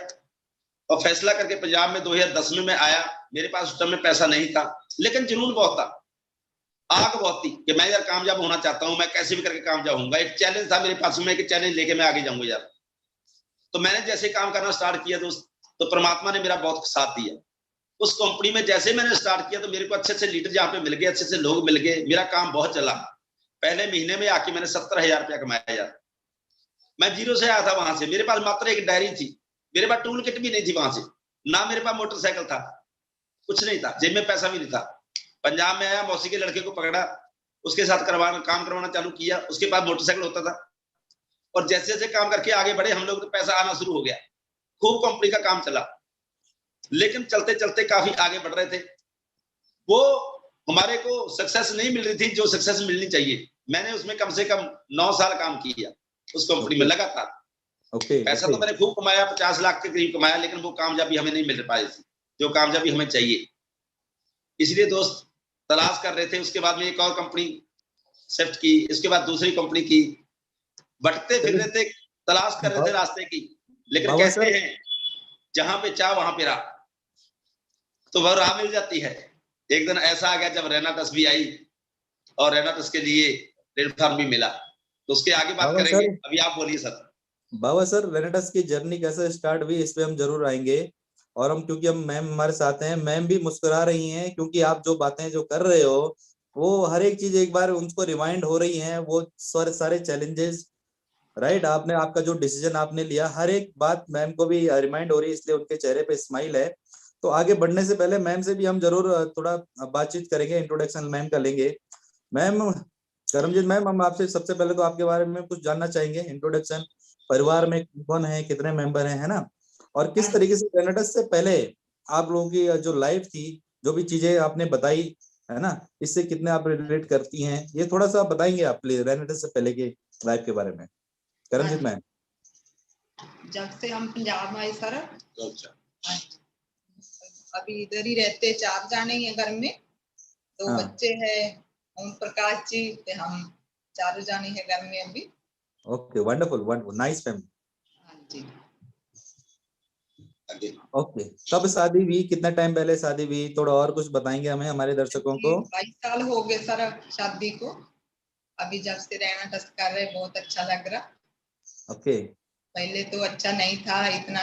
और फैसला करके पंजाब में 2010 में मैं आया। मेरे पास उस टाइम में पैसा नहीं था, लेकिन जुनून बहुत था, आग बहुत थी कि मैं यार कामयाब होना चाहता हूं, मैं कैसे भी करके कामयाब होऊंगा। एक चैलेंज था मेरे पास में कि चैलेंज लेके मैं आगे जाऊंगा यार। तो मैंने जैसे काम करना स्टार्ट किया दोस्त, तो परमात्मा ने मेरा बहुत साथ दिया। उस कंपनी में जैसे मैंने स्टार्ट किया तो मेरे को अच्छे अच्छे लीडर जहाँ पे मिल गए, अच्छे अच्छे लोग मिल गए, मेरा काम बहुत चला। पहले महीने में आके मैंने 70,000 रुपया कमाया यार। मैं जीरो से आया था वहां से, मेरे पास मात्र एक डायरी थी, मेरे पास टूल किट भी नहीं थी वहां से, ना मेरे पास मोटरसाइकिल था, कुछ नहीं था, जेब में पैसा भी नहीं था। पंजाब में आया, मौसी के लड़के को पकड़ा, उसके साथ काम करवाना चालू किया। उसके पास मोटरसाइकिल होता था, और जैसे जैसे काम करके आगे बढ़े हम लोग, तो पैसा आना शुरू हो गया, खूब कंपनी का काम चला। लेकिन चलते चलते काफी आगे बढ़ रहे थे, वो हमारे को सक्सेस नहीं मिल रही थी जो सक्सेस मिलनी चाहिए। मैंने उसमें कम से कम 9 साल काम किया उस कंपनी में लगातार। पैसा तो मैंने खूब कमाया, 50 लाख के करीब कमाया, लेकिन वो कामयाबी हमें नहीं मिल पाई थी जो कामयाबी हमें चाहिए। इसलिए दोस्त तलाश कर रहे थे। उसके बाद में एक और कंपनी शिफ्ट की, इसके बाद दूसरी कंपनी की, भटकते फिर रहे थे, तलाश कर रहे थे रास्ते की। लेकिन कहते हैं जहां पे चाह वहां पे राह, तो वह राह मिल जाती है। एक दिन ऐसा आ गया जब रैना टस भी आई, और रैना टस के लिए प्लेटफॉर्म भी मिला, तो उसके आगे बात बाबा करेंगे। सर, अभी आप बोलिए सर। बाबा सर, रेनेटस की जर्नी कैसे स्टार्ट हुई इस पे हम जरूर आएंगे। और हम, क्योंकि हम मैम हमारे साथ हैं, मैम भी मुस्कुरा रही हैं क्योंकि आप जो बातें जो कर रहे हो वो हर एक चीज एक बार उनको रिमाइंड हो रही है, वो सारे सारे चैलेंजेस, राइट। आपने आपका जो डिसीजन आपने लिया, हर एक बात मैम को भी रिमाइंड हो रही है, इसलिए उनके चेहरे पे स्माइल है। तो आगे बढ़ने से पहले मैम से भी हम जरूर थोड़ा बातचीत करेंगे, इंट्रोडक्शन मैम का लेंगे। मैम, करमजीत मैम, हम आपसे सबसे पहले तो आपके बारे में कुछ जानना चाहेंगे, इंट्रोडक्शन। परिवार में कौन है, कितने मेंबर हैं, है ना, और किस तरीके से रेनेटस से पहले आप लोगों की जो लाइफ थी, जो भी चीजें आपने बताई, है ना, इससे कितने आप रिलेट करती हैं, ये थोड़ा सा बताएंगे आप प्लीज, रेनेटस से पहले की लाइफ के बारे में, करमजीत मैम। जब से हम पंजाब में आए सर, अच्छा। अभी इधर ही रहते, 4 जाने ही है घर में, 2 हाँ। बच्चे हैं, ओम प्रकाश जी, ते हम 4 जाने हैं घर में अभी। Okay, wonderful wonderful, nice family. हाँ जी। ओके, कब शादी हुई, कितना टाइम पहले शादी हुई, थोड़ा और कुछ बताएंगे हमें, हमारे दर्शकों को। 22 साल हो गए सर शादी को। अभी जब से रेनेटस कर रहे, बहुत अच्छा लग रहा। ओके। पहले तो अच्छा नहीं था इतना,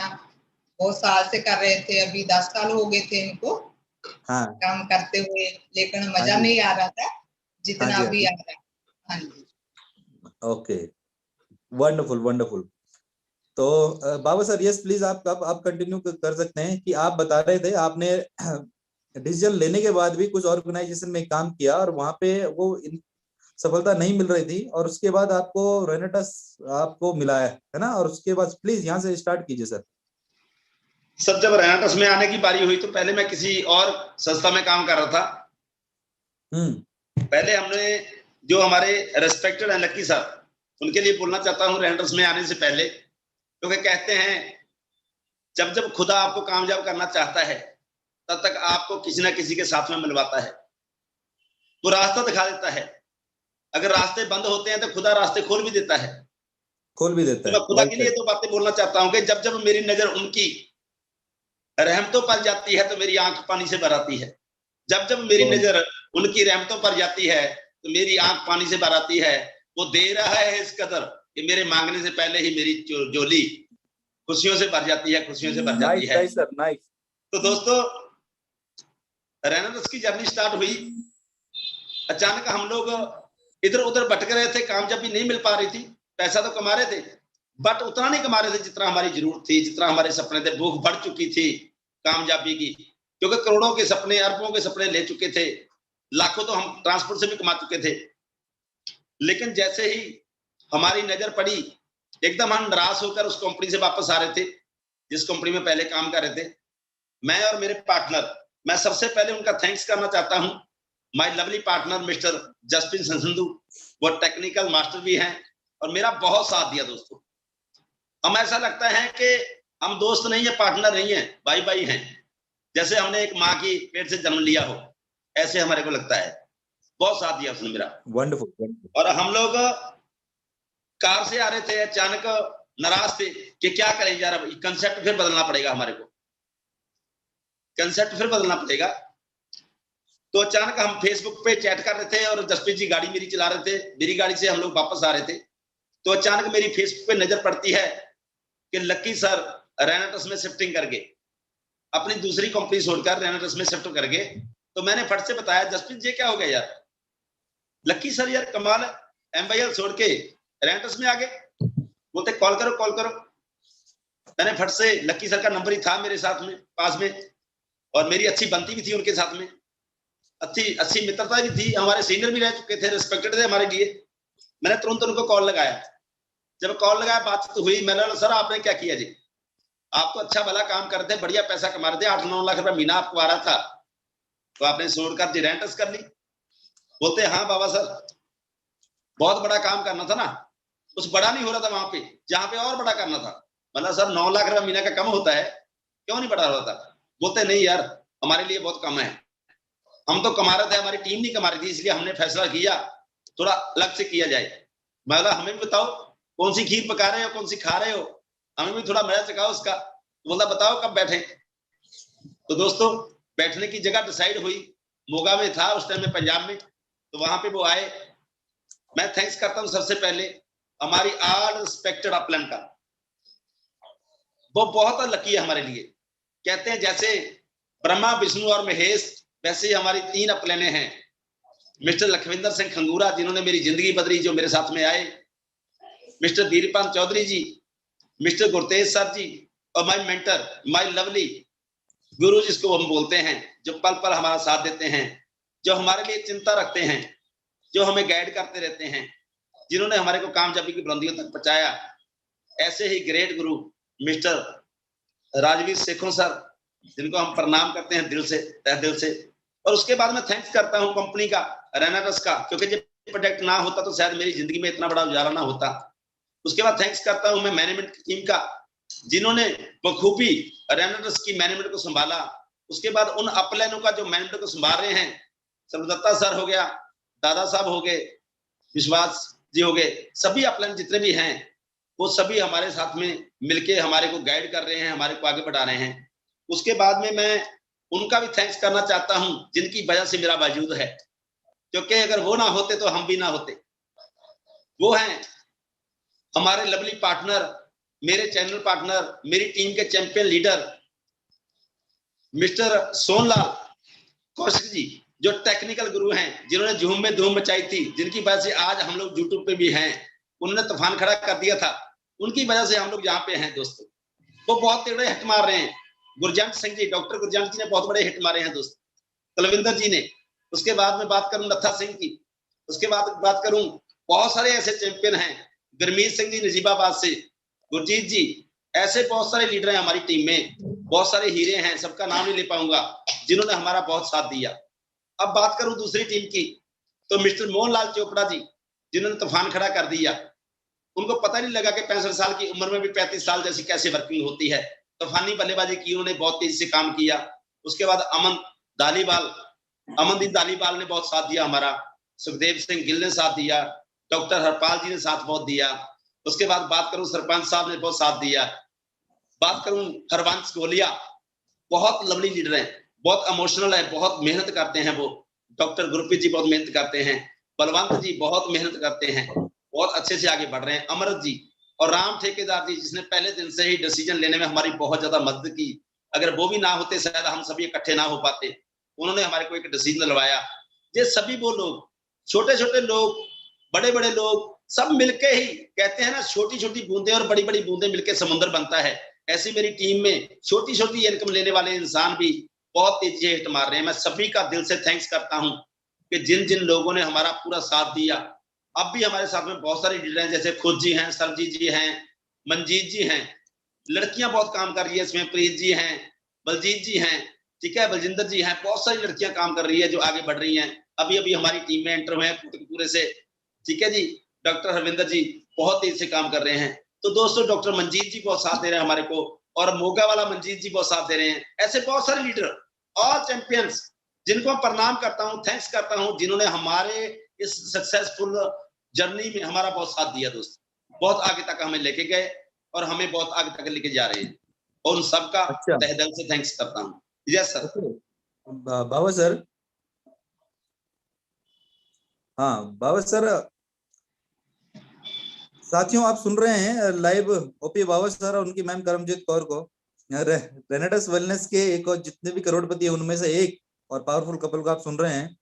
बहुत साल से कर रहे थे, अभी 10 साल हो गए थे इनको हाँ। काम करते हुए, लेकिन हाँ मजा जी। नहीं आ रहा था हाँ जितना जी, हाँ अभी जी। आ रहा है। हाँ जी। Okay, wonderful wonderful. तो बाबा सर, यस प्लीज, आप कंटिन्यू कर सकते हैं कि आप बता रहे थे आपने डिसीजन लेने के बाद भी कुछ ऑर्गेनाइजेशन में काम किया और वहां पे वो सफलता नहीं मिल रही थी, और उसके बाद आपको रेनेटस आपको मिला है ना, और उसके बाद प्लीज यहाँ से स्टार्ट कीजिए सर। सर, जब रेनेटस में आने की बारी हुई तो पहले मैं किसी और संस्था में काम कर रहा था। पहले हमने, जो हमारे रेस्पेक्टेड हैं लक्की सर, उनके लिए बोलना चाहता हूँ रेनेटस में आने से पहले, क्योंकि कहते हैं जब जब खुदा आपको कामयाब करना चाहता है तब तक आपको किसी ना किसी के साथ में मिलवाता है, वो रास्ता दिखा देता है। अगर रास्ते बंद होते हैं तो खुदा रास्ते खोल भी देता है। खोल भी देता तो है, मैं खुदा के लिए तो बातें बोलना चाहता हूँ कि जब जब मेरी नजर उनकी रहमतों पर जाती है तो मेरी आंख पानी से भर आती है। जब जब मेरी नजर उनकी रहमतों पर जाती है तो मेरी आंख पानी से भर आती है। वो दे रहा है इस कदर कि मेरे मांगने से पहले ही मेरी झोली खुशियों से भर जाती है, खुशियों से भर जाती है। Nice sir, nice. तो दोस्तों, रेनेटस की जर्नी स्टार्ट हुई। अचानक हम लोग इधर उधर भटक रहे थे, कामयाबी नहीं मिल पा रही थी। पैसा तो कमा रहे थे बट उतना नहीं कमा रहे थे जितना हमारी जरूरत थी, जितना हमारे सपने थे। भूख बढ़ चुकी थी कामयाबी की, क्योंकि करोड़ों के सपने, अरबों के सपने ले चुके थे, लाखों तो हम ट्रांसपोर्ट से भी कमा चुके थे। लेकिन जैसे ही हमारी नजर पड़ी, एकदम हम निराश होकर उस कंपनी से वापस आ रहे थे जिस कंपनी में पहले काम कर रहे थे। मैं और मेरे पार्टनर, मैं सबसे पहले उनका थैंक्स करना चाहता हूं, my lovely partner mister Jaspreet Sandhu. वो टेक्निकल मास्टर भी हैं और मेरा बहुत साथ दिया दोस्तों। हम ऐसा लगता है कि हम दोस्त नहीं है, पार्टनर नहीं है, भाई भाई हैं, जैसे हमने एक माँ की पेट से जन्म लिया हो, ऐसे हमारे को लगता है। बहुत साथ दिया उसने मेरा। वंडरफुल। और हम लोग कार से आ रहे थे, अचानक नाराज थे कि क्या करें यार, कंसेप्ट फिर बदलना पड़ेगा, हमारे को कंसेप्ट फिर बदलना पड़ेगा। तो अचानक हम फेसबुक पे चैट कर रहे थे और जसप्रीत जी गाड़ी मेरी चला रहे थे, मेरी गाड़ी से हम लोग वापस आ रहे थे। तो अचानक मेरी फेसबुक पे नजर पड़ती है कि लक्की सर रेनेटस में शिफ्टिंग करके, अपनी दूसरी कंपनी छोड़कर रेनेटस में शिफ्ट करके। तो मैंने फट से बताया, जसप्रीत जी क्या हो गया यार, लक्की सर यार कमाल है, एमवाईएल छोड़ के रेनेटस में आ गए। बोलते कॉल करो कॉल करो। मैंने फट से, लक्की सर का नंबर ही था मेरे साथ में, पास में, और मेरी अच्छी बनती भी थी उनके साथ में, अच्छी मित्रता भी थी, हमारे सीनियर भी रह चुके थे, रिस्पेक्टेड थे हमारे लिए। मैंने तुरंत उनको कॉल लगाया। जब कॉल लगाया, बातचीत तो हुई। मैंने बोला सर आपने क्या किया जी, आप तो अच्छा भला काम करते, बढ़िया पैसा कमा रहे थे, 8-9 लाख रुपया महीना आपको आ रहा था, तो आपने छोड़कर जी रेंटस कर ली। बोलते हाँ बाबा सर, बहुत बड़ा काम करना था ना, कुछ बड़ा नहीं हो रहा था वहां पे जहां पे और बड़ा करना था। मतलब सर 9 लाख रुपया महीना का कम होता है, क्यों नहीं बड़ा हो रहा था? बोलते नहीं यार, हमारे लिए बहुत कम है, हम तो कमा रहे थे, हमारी टीम नहीं कमा रही थी, इसलिए हमने फैसला किया थोड़ा अलग से किया जाए। मतलब हमें भी बताओ कौन सी खीर पका रहे हो, कौन सी खा रहे हो, हमें भी थोड़ा मजा चखाओ उसका। बोला बताओ कब बैठे। तो दोस्तों, बैठने की जगह डिसाइड हुई, मोगा में था उस टाइम में, पंजाब में। तो वहां पे वो आए। मैं थैंक्स करता हूँ सबसे पहले हमारी ऑल रिस्पेक्टेड अपलाइन का, वो बहुत लकी है हमारे लिए। कहते हैं जैसे ब्रह्मा विष्णु और महेश, वैसे ही हमारी 3 अपलाइनें हैं। मिस्टर लखविंदर सिंह खंगूरा जिन्होंने मेरी जिंदगी बदली, जो मेरे साथ में आए, मिस्टर धीरपाल चौधरी जी, मिस्टर गुरतेज सर जी, और माय मेंटर, माय लवली गुरु जिसको हम बोलते हैं, जो पल पल हमारा साथ देते हैं, जो हमारे लिए चिंता रखते हैं, जो हमें गाइड करते रहते हैं, जिन्होंने हमारे को कामयाबी की बुलंदियों तक पहुंचाया। ऐसे ही ग्रेट गुरु मिस्टर राजवीर शेखों सर, जिनको हम प्रणाम करते हैं दिल से, तहे दिल से। और उसके बाद मैं थैंक्स करता हूं कंपनी का, रेनेटस का, क्योंकि जब प्रोजेक्ट ना होता तो शायद मेरी जिंदगी में इतना बड़ा उजाला ना होता। उसके बाद थैंक्स करता हूं मैं मैनेजमेंट की टीम का, जिन्होंने बखूबी रेनेटस की मैनेजमेंट को संभाला। उसके बाद उन अपलाइनों का जो मैनेजमेंट को संभाल रहे हैं, सर्वदत्ता सर हो गया, दादा साहब हो गए, विश्वास जी हो गए, सभी अपलाइन जितने भी हैं वो सभी हमारे साथ में मिलके हमारे को गाइड कर रहे हैं, हमारे को आगे बढ़ा रहे हैं। उसके बाद में मैं उनका भी थैंक्स करना चाहता हूं जिनकी वजह से मेरा वजूद है, क्योंकि अगर वो ना होते तो हम भी ना होते। वो हैं हमारे लवली पार्टनर, मेरे चैनल पार्टनर, मेरी टीम के champion leader mister Sonlal Kaushik ji, जो टेक्निकल गुरु हैं, जिन्होंने झूम में धूम मचाई थी, जिनकी वजह से आज हम लोग यूट्यूब पे भी हैं। उन्होंने तूफान खड़ा कर दिया था, उनकी वजह से हम लोग यहाँ पे हैं दोस्तों। वो बहुत तगड़े हिट मार रहे हैं। गुरजंट सिंह जी, डॉक्टर गुरजंट जी ने बहुत बड़े हिट मारे हैं दोस्त, कुलविंदर जी ने। उसके बाद में बात करूं नत्था सिंह की, उसके बाद बात करूं बहुत सारे ऐसे चैंपियन हैं, गुरमीत सिंह जी नजीबाबाद से, गुरजीत जी, ऐसे बहुत सारे लीडर हैं हमारी टीम में, बहुत सारे हीरे हैं, सबका नाम नहीं ले पाऊंगा, जिन्होंने हमारा बहुत साथ दिया। अब बात करूं दूसरी टीम की, तो मिस्टर मोहनलाल चोपड़ा जी, जिन्होंने तूफान खड़ा कर दिया। उनको पता नहीं लगा कि 65 साल की उम्र में भी 35 साल जैसी कैसे वर्किंग होती है। तूफानी बल्लेबाजी की उन्होंने, बहुत तेजी से काम किया। उसके बाद अमनदीप धालीवाल ने बहुत साथ दिया हमारा, सुखदेव सिंह गिल ने साथ दिया, डॉक्टर हरपाल जी ने साथ बहुत दिया। उसके बाद बात करूं सरपंच साहब ने बहुत साथ दिया। बात करूं हरवंश गोलिया, बहुत लवली लीडर हैं, बहुत इमोशनल है, बहुत मेहनत करते हैं वो। डॉक्टर गुरप्रीत जी बहुत मेहनत करते हैं, बलवंत जी बहुत मेहनत करते हैं, बहुत अच्छे से आगे बढ़ रहे हैं। अमृत जी और राम ठेकेदार जी, जिसने पहले दिन से ही डिसीजन लेने में हमारी बहुत ज्यादा मदद की। अगर वो भी ना होते शायद हम सभी इकट्ठे ना हो पाते। उन्होंने हमारे को एक डिसीजन दिलवाया। ये सभी वो लोग, छोटे छोटे लोग, बड़े बड़े लोग, सब मिलके ही, कहते हैं ना छोटी छोटी बूंदें और बड़ी बड़ी बूंदें मिलके समुद्र बनता है। ऐसी मेरी टीम में छोटी छोटी इनकम लेने वाले इंसान भी बहुत तेजी से हिट मार रहे हैं। मैं सभी का दिल से थैंक्स करता हूं कि जिन जिन लोगों ने हमारा पूरा साथ दिया। अब भी हमारे साथ में बहुत सारे लीडर हैं, जैसे खुद जी हैं, सरजीत जी हैं, मंजीत जी हैं। लड़कियां बहुत काम कर रही है इसमें, प्रीत जी हैं, बलजीत जी हैं, ठीक है, बलजिंदर जी हैं, बहुत सारी लड़कियां काम कर रही है जो आगे बढ़ रही हैं। अभी अभी हमारी टीम में एंटर हुए हैं पूरे से, ठीक है जी। डॉक्टर हरविंदर जी बहुत तेज से काम कर रहे हैं। तो दोस्तों डॉक्टर मंजीत जी बहुत साथ दे रहे हैं हमारे को, और मोगा वाला मंजीत जी बहुत साथ दे रहे हैं। ऐसे बहुत सारे लीडर, ऑल चैंपियंस, जिनको मैं प्रणाम करता हूं, थैंक्स करता हूं, जिन्होंने हमारे इस सक्सेसफुल जर्नी में हमारा बहुत साथ दिया दोस्त। बहुत आगे तक हमें लेके गए और हमें बहुत आगे तक लेके जा रहे हैं, और उन सबका तहे दिल से थैंक्स करता हूं। Yes sir. बाबा सर, हाँ बाबा सर, साथियों आप सुन रहे हैं लाइव ओपी बाबा सर और उनकी मैम करमजीत कौर को, रेनेटस वेलनेस के एक और जितने भी करोड़पति है उनमें से एक और पावरफुल कपल को आप सुन रहे हैं।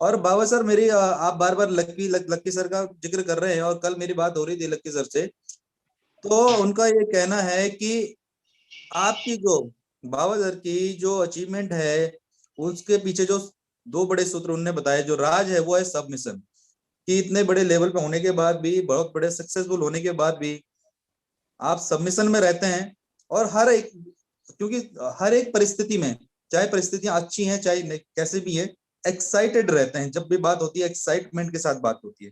और बाबा सर मेरी, आप बार बार लक्की सर का जिक्र कर रहे हैं, और कल मेरी बात हो रही थी लक्की सर से, तो उनका ये कहना है कि आपकी जो बाबा सर की जो अचीवमेंट है उसके पीछे जो 2 बड़े सूत्र उन्होंने बताए, जो राज है वो है सबमिशन। कि इतने बड़े लेवल पे होने के बाद भी, बहुत बड़े सक्सेसफुल होने के बाद भी आप सबमिशन में रहते हैं, और हर एक, क्योंकि हर एक परिस्थिति में, चाहे परिस्थितियां अच्छी हैं चाहे कैसे भी है, एक्साइटेड रहते हैं। जब भी बात होती है एक्साइटमेंट के साथ बात होती है।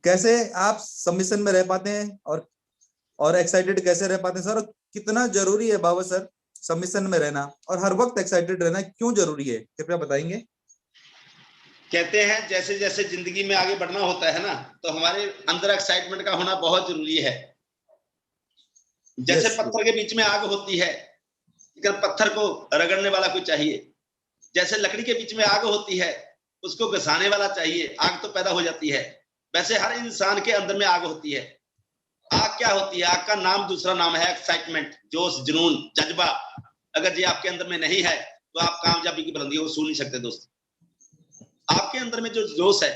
कैसे आप सबमिशन में रह पाते हैं और एक्साइटेड कैसे रह पाते हैं सर? कितना जरूरी है बाबा सर सबमिशन में रहना और हर वक्त एक्साइटेड रहना, क्यों जरूरी है, कृपया बताएंगे। कहते हैं जैसे जैसे जिंदगी में आगे बढ़ना होता है ना, तो हमारे अंदर एक्साइटमेंट का होना बहुत जरूरी है। जैसे पत्थर के बीच में आग होती है, लेकिन पत्थर को रगड़ने वाला कोई चाहिए। जैसे लकड़ी के बीच में आग होती है, उसको घसाने वाला चाहिए, आग तो पैदा हो जाती है। वैसे हर इंसान के अंदर में आग होती है। आग क्या होती है? आग का नाम दूसरा नाम है एक्साइटमेंट, जोश, जुनून, जज्बा। अगर ये आपके अंदर में नहीं है तो आप कामयाबी की बुलंदियों को छू नहीं सकते दोस्त। आपके अंदर में जो जोश है,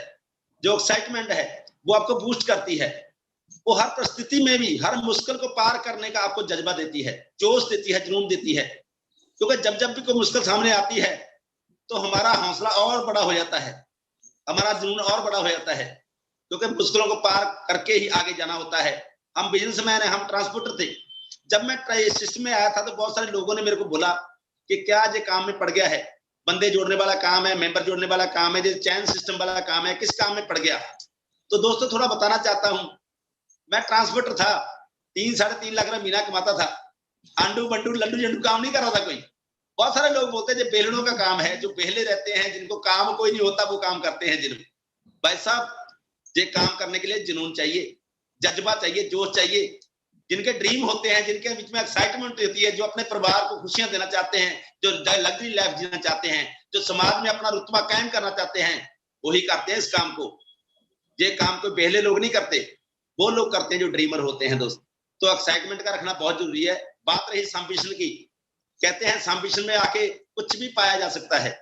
जो एक्साइटमेंट है, वो आपको बूस्ट करती है। वो हर परिस्थिति में भी हर मुश्किल को पार करने का आपको जज्बा देती है, जोश देती है, जुनून देती है। क्योंकि जब जब भी कोई मुश्किल सामने आती है तो हमारा हौसला और बड़ा हो जाता है, हमारा जुनून और बड़ा हो जाता है, क्योंकि मुश्किलों को पार करके ही आगे जाना होता है। हम बिजनेसमैन हैं, हम ट्रांसपोर्टर थे। जब मैं सिस्टम में आया था तो बहुत सारे लोगों ने मेरे को बोला कि क्या ये काम में पड़ गया है, बंदे जोड़ने वाला काम है, मेंबर जोड़ने वाला काम है, जो चैन सिस्टम वाला काम है, किस काम में पड़ गया? तो दोस्तों थोड़ा बताना चाहता हूं, मैं ट्रांसपोर्टर था, 3-3.5 लाख का महीना कमाता था। आंडू बंडू लड्डू झंडू काम नहीं कर रहा था कोई। बहुत सारे लोग बोलते हैं बेलड़ों का काम है, जो बेहले रहते हैं, जिनको काम कोई नहीं होता, वो काम करते हैं। जिन भाई साहब, ये काम करने के लिए जुनून चाहिए, जज्बा चाहिए, जोश चाहिए। जिनके ड्रीम होते हैं, जिनके बीच में एक्साइटमेंट होती है, जो अपने परिवार को खुशियां देना चाहते हैं, जो लग्जरी लाइफ जीना चाहते हैं, जो समाज में अपना रुतबा कायम करना चाहते हैं, वही करते हैं इस काम को। ये काम कोई बेहले लोग नहीं करते, वो लोग करते हैं जो ड्रीमर होते हैं दोस्त। तो एक्साइटमेंट का रखना बहुत जरूरी है। बात रही संबिशन की, कहते हैं संबिशन में आके कुछ भी पाया जा सकता है।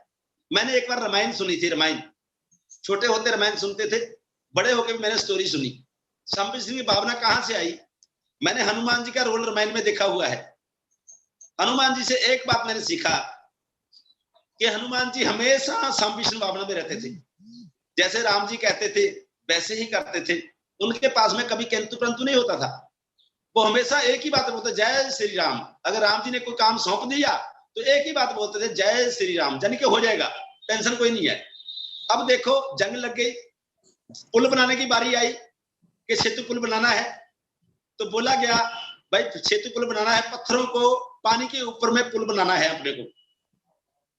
मैंने एक बार रामायण सुनी थी, रामायण, छोटे होते रामायण सुनते थे, बड़े होकर भी मैंने स्टोरी सुनी। संबिशन की भावना कहां से आई? मैंने हनुमान जी का रोल रामायण में देखा हुआ है। हनुमान जी से एक बात मैंने सीखा कि हनुमान जी हमेशा संबिशन भावना में रहते थे। जैसे राम जी कहते थे वैसे ही करते थे, उनके पास में कभी किंतु परंतु नहीं होता था। वो हमेशा एक ही बात बोलते, जय श्री राम। अगर राम जी ने कोई काम सौंप दिया तो एक ही बात बोलते थे, जय श्री राम, यानी कि हो जाएगा, टेंशन कोई नहीं है। अब देखो जंग लग गई, पुल बनाने की बारी आई कि सेतु पुल बनाना है, तो बोला गया भाई सेतु पुल बनाना है, पत्थरों को पानी के ऊपर में पुल बनाना है अपने को।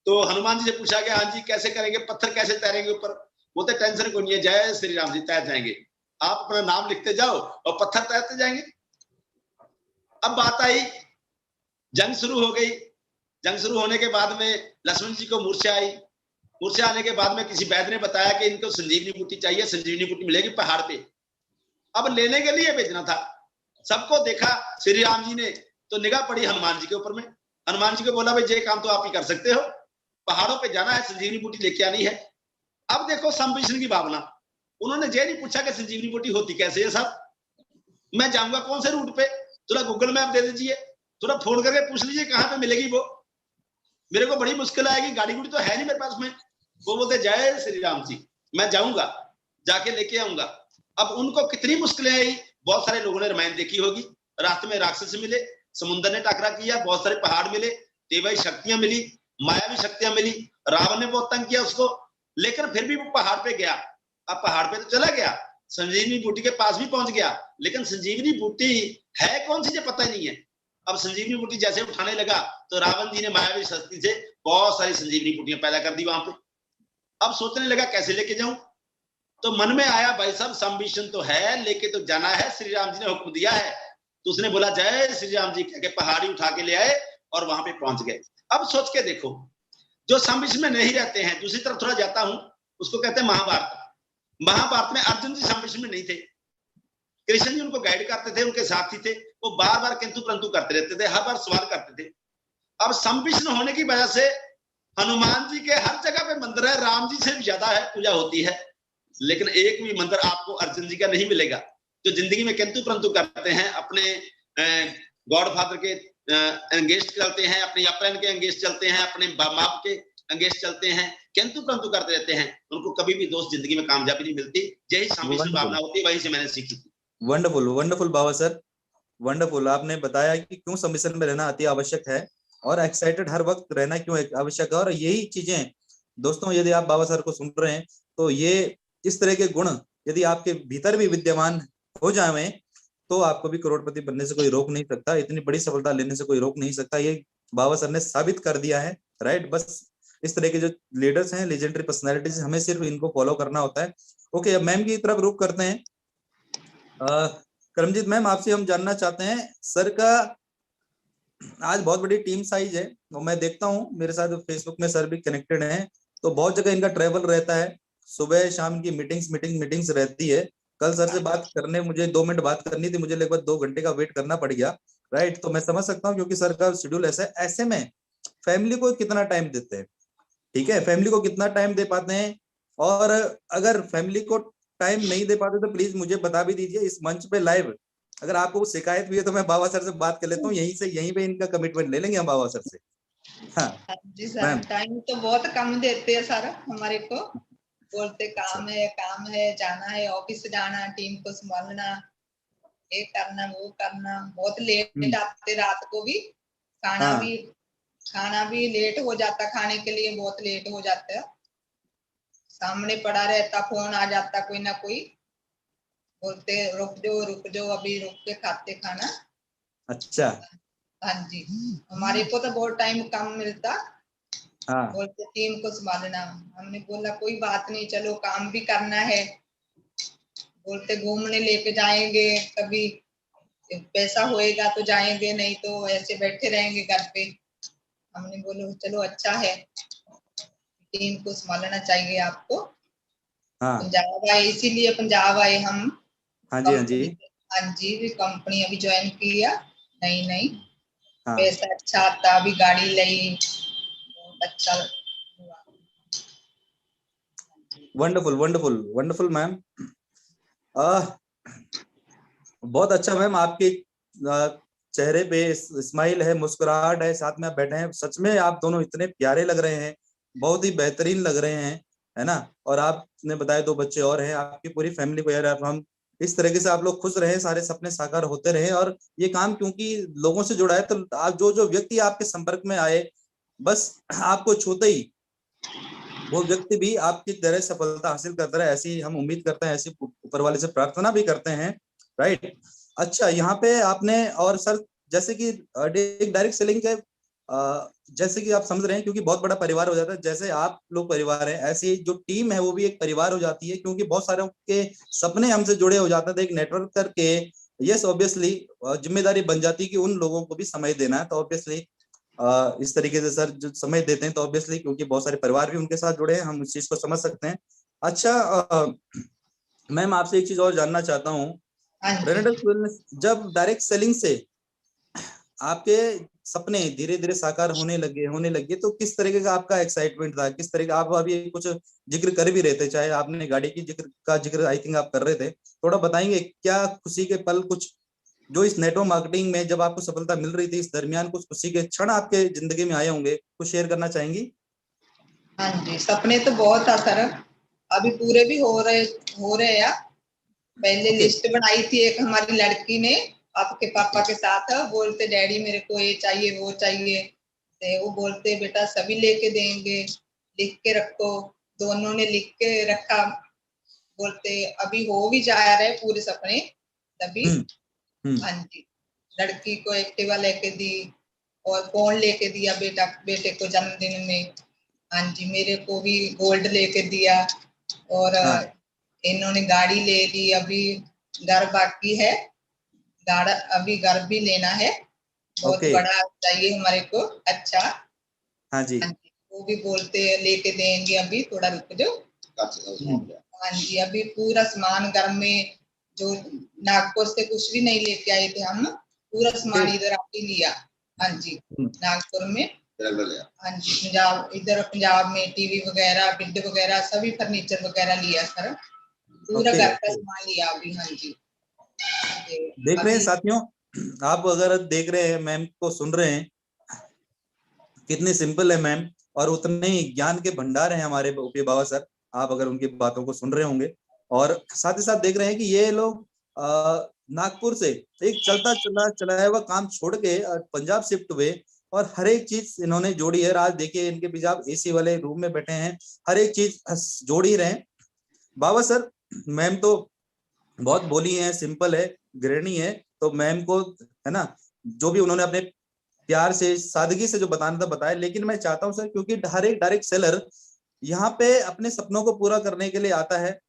तो हनुमान जी से पूछा गया, हाँ जी कैसे करेंगे, पत्थर कैसे तैरेंगे ऊपर? बोलते टेंशन कोई नहीं है, जय श्री राम जी, तैर जाएंगे, आप अपना नाम लिखते जाओ और पत्थर तैरते जाएंगे। अब बात आई, जंग शुरू हो गई। जंग शुरू होने के बाद में लक्ष्मण जी को मूर्छा आई। मूर्छा आने के बाद में किसी वैद्य ने बताया कि इनको संजीवनी बूटी चाहिए, संजीवनी बूटी मिलेगी पहाड़ पे। अब लेने के लिए भेजना था, सबको देखा श्री राम जी ने, तो निगाह पड़ी हनुमान जी के ऊपर में। हनुमान जी को बोला भाई ये काम तो आप ही कर सकते हो, पहाड़ों पे जाना है, संजीवनी बूटी लेके आनी है। अब देखो संबिशन की भावना, उन्होंने ये नहीं पूछा कि संजीवनी बूटी होती कैसे है साहब, मैं जाऊंगा कौन से रूट पे, थोड़ा गूगल मैप दे दीजिए, थोड़ा फोन करके पूछ लीजिए कहां पे मिलेगी वो, मेरे को बड़ी मुश्किल आएगी, गाड़ी गुड़ी तो है नहीं मेरे पास में। वो बोलते जय श्री राम जी, मैं जाऊंगा, जाके लेके आऊंगा। अब उनको कितनी मुश्किलें आई, बहुत सारे लोगों ने रामायण देखी होगी, रास्ते में राक्षस मिले, समुद्र ने टकरा किया, बहुत सारे पहाड़ मिले, देवी शक्तियां मिली, मायावी शक्तियां मिली, रावण ने बहुत तंग किया उसको, लेकिन फिर भी वो पहाड़ पे गया। अब पहाड़ पे तो चला गया, संजीवनी बूटी के पास भी पहुंच गया, लेकिन संजीवनी बूटी है कौन सी ये पता नहीं है। अब संजीवनी बूटी जैसे उठाने लगा तो रावण जी ने मायावी शक्ति से बहुत सारी संजीवनी बूटियां पैदा कर दी वहां पे। अब सोचने लगा कैसे लेके जाऊं, तो मन में आया भाई साहब संबिशन तो है, लेके तो जाना है, श्री राम जी ने हुक्म दिया है। तो उसने बोला जय श्री राम जी, कह के पहाड़ी उठा के ले आए और वहां पे पहुंच गए। अब सोच के देखो, जो संबिशन में नहीं रहते हैं, दूसरी तरफ थोड़ा जाता हूं, उसको कहते हैं महाभारत। महाभारत में अर्जुन जी संबिशन में नहीं थे, कृष्ण जी उनको गाइड करते थे, उनके साथी थे, वो बार बार किंतु परंतु करते रहते थे, हर बार सवाल करते थे। अब संबिशन होने की वजह से हनुमान जी के हर जगह पे मंदिर है, राम जी से भी ज्यादा है पूजा होती है, लेकिन एक भी मंदिर आपको अर्जुन जी का नहीं मिलेगा, जो जिंदगी में किंतु परंतु करते हैं, अपने गॉडफादर के एंगेस्ट चलते हैं, अपने अपलाइन के एंगेस्ट चलते हैं, अपने बाप के एंगेस्ट चलते हैं, किंतु परंतु करते रहते हैं, उनको कभी भी दोस्त जिंदगी में कामयाबी नहीं मिलती। यही संबिशन भावना होती है, वहीं से मैंने सीखी थी। वंडरफुल वंडरफुल बाबा सर, वंडरफुल। आपने बताया कि क्यों संबिशन में रहना अति आवश्यक है और एक्साइटेड हर वक्त रहना क्यों आवश्यक है। और यही चीजें दोस्तों, यदि आप बाबा सर को सुन रहे हैं तो ये इस तरह के गुण यदि आपके भीतर भी विद्यमान हो जाए तो आपको भी करोड़पति बनने से कोई रोक नहीं सकता, इतनी बड़ी सफलता लेने से कोई रोक नहीं सकता। ये बाबा सर ने साबित कर दिया है, राइट। बस इस तरह के जो लीडर्स हैं, लेजेंडरी पर्सनैलिटीज, हमें सिर्फ इनको फॉलो करना होता है। ओके, अब मैम की तरफ रुख करते हैं। करमजीत मैम, आपसे हम जानना चाहते हैं, सर का आज बहुत बड़ी टीम साइज है और मैं देखता हूँ मेरे साथ फेसबुक में सर भी कनेक्टेड हैं, तो बहुत जगह इनका ट्रैवल रहता है, सुबह शाम की मीटिंग्स रहती है। कल सर से बात करने मुझे 2 मिनट बात करनी थी, मुझे लगभग 2 घंटे का वेट करना पड़ गया, राइट। तो मैं समझ सकता हूँ क्योंकि सर का शेड्यूल ऐसा है। ऐसे में फैमिली को कितना टाइम देते हैं, ठीक है, फैमिली को कितना टाइम दे पाते हैं, और अगर फैमिली को टाइम नहीं दे पाते तो प्लीज मुझे बता भी दीजिए इस मंच पे लाइव। अगर आपको कुछ शिकायत भी है तो मैं बाबा सर से बात कर लेता हूँ, यहीं पे इनका कमिटमेंट ले लेंगे हम बाबा सर से। हाँ हाँ जी सर, मैम। टाइम तो बहुत कम देते हैं सर हमारे को। बोलते अच्छा। काम है, जाना है ऑफिस जाना, टीम को संभालना, ये करना वो करना, बहुत लेट आते रात को भी, हाँ खाना भी लेट हो जाता, खाने के लिए बहुत लेट हो जाता है। सामने पड़ा रहता, फोन आ जाता कोई ना कोई, बोलते रुक जाओ अभी रुक के खाते खाना। अच्छा। हाँ जी, हमारे को तो बहुत टाइम कम मिलता, हाँ बोलते टीम को संभालना। हमने बोला कोई बात नहीं, चलो काम भी करना है। बोलते घूमने लेके जाएंगे कभी, पैसा होएगा तो जाएंगे, नहीं तो ऐसे बैठे रहेंगे घर पे। हमने बोलो चलो अच्छा है, टीम को संभालना चाहिए आपको। हाँ पंजाब आए, इसीलिए पंजाब आए हम। हाँ जी हाँ जी। कंपनी, हाँ जी, भी कंपनी अभी ज्वाइन किया, नहीं नहीं, हाँ पैसा अच्छा आता, अभी गाड़ी ली, बहुत अच्छा हुआ। Wonderful wonderful wonderful ma'am. बहुत अच्छा मैम, आपके चेहरे पे स्माइल है, मुस्कुराहट है, साथ में आप बैठे हैं, सच में आप दोनों इतने प्यारे लग रहे हैं, बहुत ही बेहतरीन लग रहे हैं, है ना। और आपने बताया 2 बच्चे और हैं, आपकी पूरी फैमिली को यार हम इस तरीके से आप लोग खुश रहे, सारे सपने साकार होते रहे। और ये काम क्योंकि लोगों से जुड़ा है तो आप जो जो व्यक्ति आपके संपर्क में आए, बस आपको छूते ही वो व्यक्ति भी आपकी तरह सफलता हासिल करता रहे, ऐसी हम उम्मीद करते हैं, ऐसी ऊपर वाले से प्रार्थना भी करते हैं, राइट। अच्छा, यहाँ पे आपने और सर जैसे कि डायरेक्ट सेलिंग के जैसे कि आप समझ रहे हैं, क्योंकि बहुत बड़ा परिवार हो जाता है, जैसे आप लोग परिवार हैं, ऐसी जो टीम है वो भी एक परिवार हो जाती है, क्योंकि बहुत सारे के सपने हमसे जुड़े हो जाते हैं। एक नेटवर्क करके यस ऑब्वियसली जिम्मेदारी बन जाती है कि उन लोगों को भी समय देना है, तो ऑब्वियसली इस तरीके से सर जो समय देते हैं, तो ऑब्वियसली क्योंकि बहुत सारे परिवार भी उनके साथ जुड़े हैं, हम उस चीज को समझ सकते हैं। अच्छा मैम, आपसे एक चीज और जानना चाहता हूँ, हाँ जी, जब डायरेक्ट सेलिंग से आपके सपने धीरे धीरे साकार होने लगे तो किस तरीके का आपका एक्साइटमेंट था, किस तरीके आप अभी कुछ जिक्र कर भी रहे थे, चाहे आपने गाड़ी की जिक्र आई थिंक आप कर रहे थे, थोड़ा बताएंगे क्या खुशी के पल, कुछ जो इस नेटवर्क मार्केटिंग में जब आपको सफलता मिल रही थी इस दरमियान कुछ खुशी के क्षण आपके जिंदगी में आए होंगे, कुछ शेयर करना चाहेंगी? हाँ जी, सपने तो बहुत था सर, अभी पूरे भी हो रहे हैं। पहले ओके। लिस्ट बनाई थी एक हमारी लड़की ने आपके पापा के साथ, बोलते डैडी मेरे को ये चाहिए वो चाहिए, तो वो बोलते बेटा सभी लेके देंगे, लिख के रखो। दोनों ने लिख के रखा, बोलते अभी हो भी जा रहे पूरे सपने तभी। हम्म। हम्म। हाँ जी, लड़की को एक्टिवा लेके दी और फोन लेके दिया बेटे को जन्मदिन में। हाँ जी, मेरे को भी गोल्ड लेके दिया, और हाँ। इन्होंने गाड़ी ले ली, अभी घर बाकी है, गाड़ा अभी घर भी लेना है, बहुत ओके। बड़ा चाहिए हमारे को। अच्छा, हाँ जी। हाँ जी, वो भी बोलते लेके देंगे, अभी थोड़ा रुक जाओ। हम्म। हाँ जी, अभी पूरा सामान घर में, जो नागपुर से कुछ भी नहीं लेके आए थे हम, पूरा ओके। सामान इधर आके लिया। हाँ जी, हम्म। नागपुर में। हाँ जी, पंजाब, इधर पंजाब में टीवी वगैरह, बेड वगैरह, सभी फर्नीचर वगैरह लिया सर, पूरा ओके। घर का ओके। सामान लिया अभी। हाँ जी, देख रहे हैं अभी साथियों, आप अगर देख रहे हैं, मैम को सुन रहे हैं, कितनी सिंपल है मैम, और उतने ही ज्ञान के भंडार हैं हमारे ओपी बाबा सर, आप अगर उनकी बातों को सुन रहे होंगे। और साथ ही साथ देख रहे हैं कि ये लोग नागपुर से एक चलता चला चलाया हुआ काम छोड़ के पंजाब शिफ्ट हुए, और हर एक चीज इन्होंने जोड़ी है। आज देखिए इनके पीछे आप एसी वाले रूम में बैठे हैं, हर एक चीज जोड़ ही रहे हैं बाबा सर। मैम तो बहुत बोली है, सिंपल है, गृहिणी है, तो मैम को है ना, जो भी उन्होंने अपने प्यार से सादगी से जो बताना था बताया। लेकिन मैं चाहता हूं सर, क्योंकि हर एक डायरेक्ट सेलर यहाँ पे अपने सपनों को पूरा करने के लिए आता है,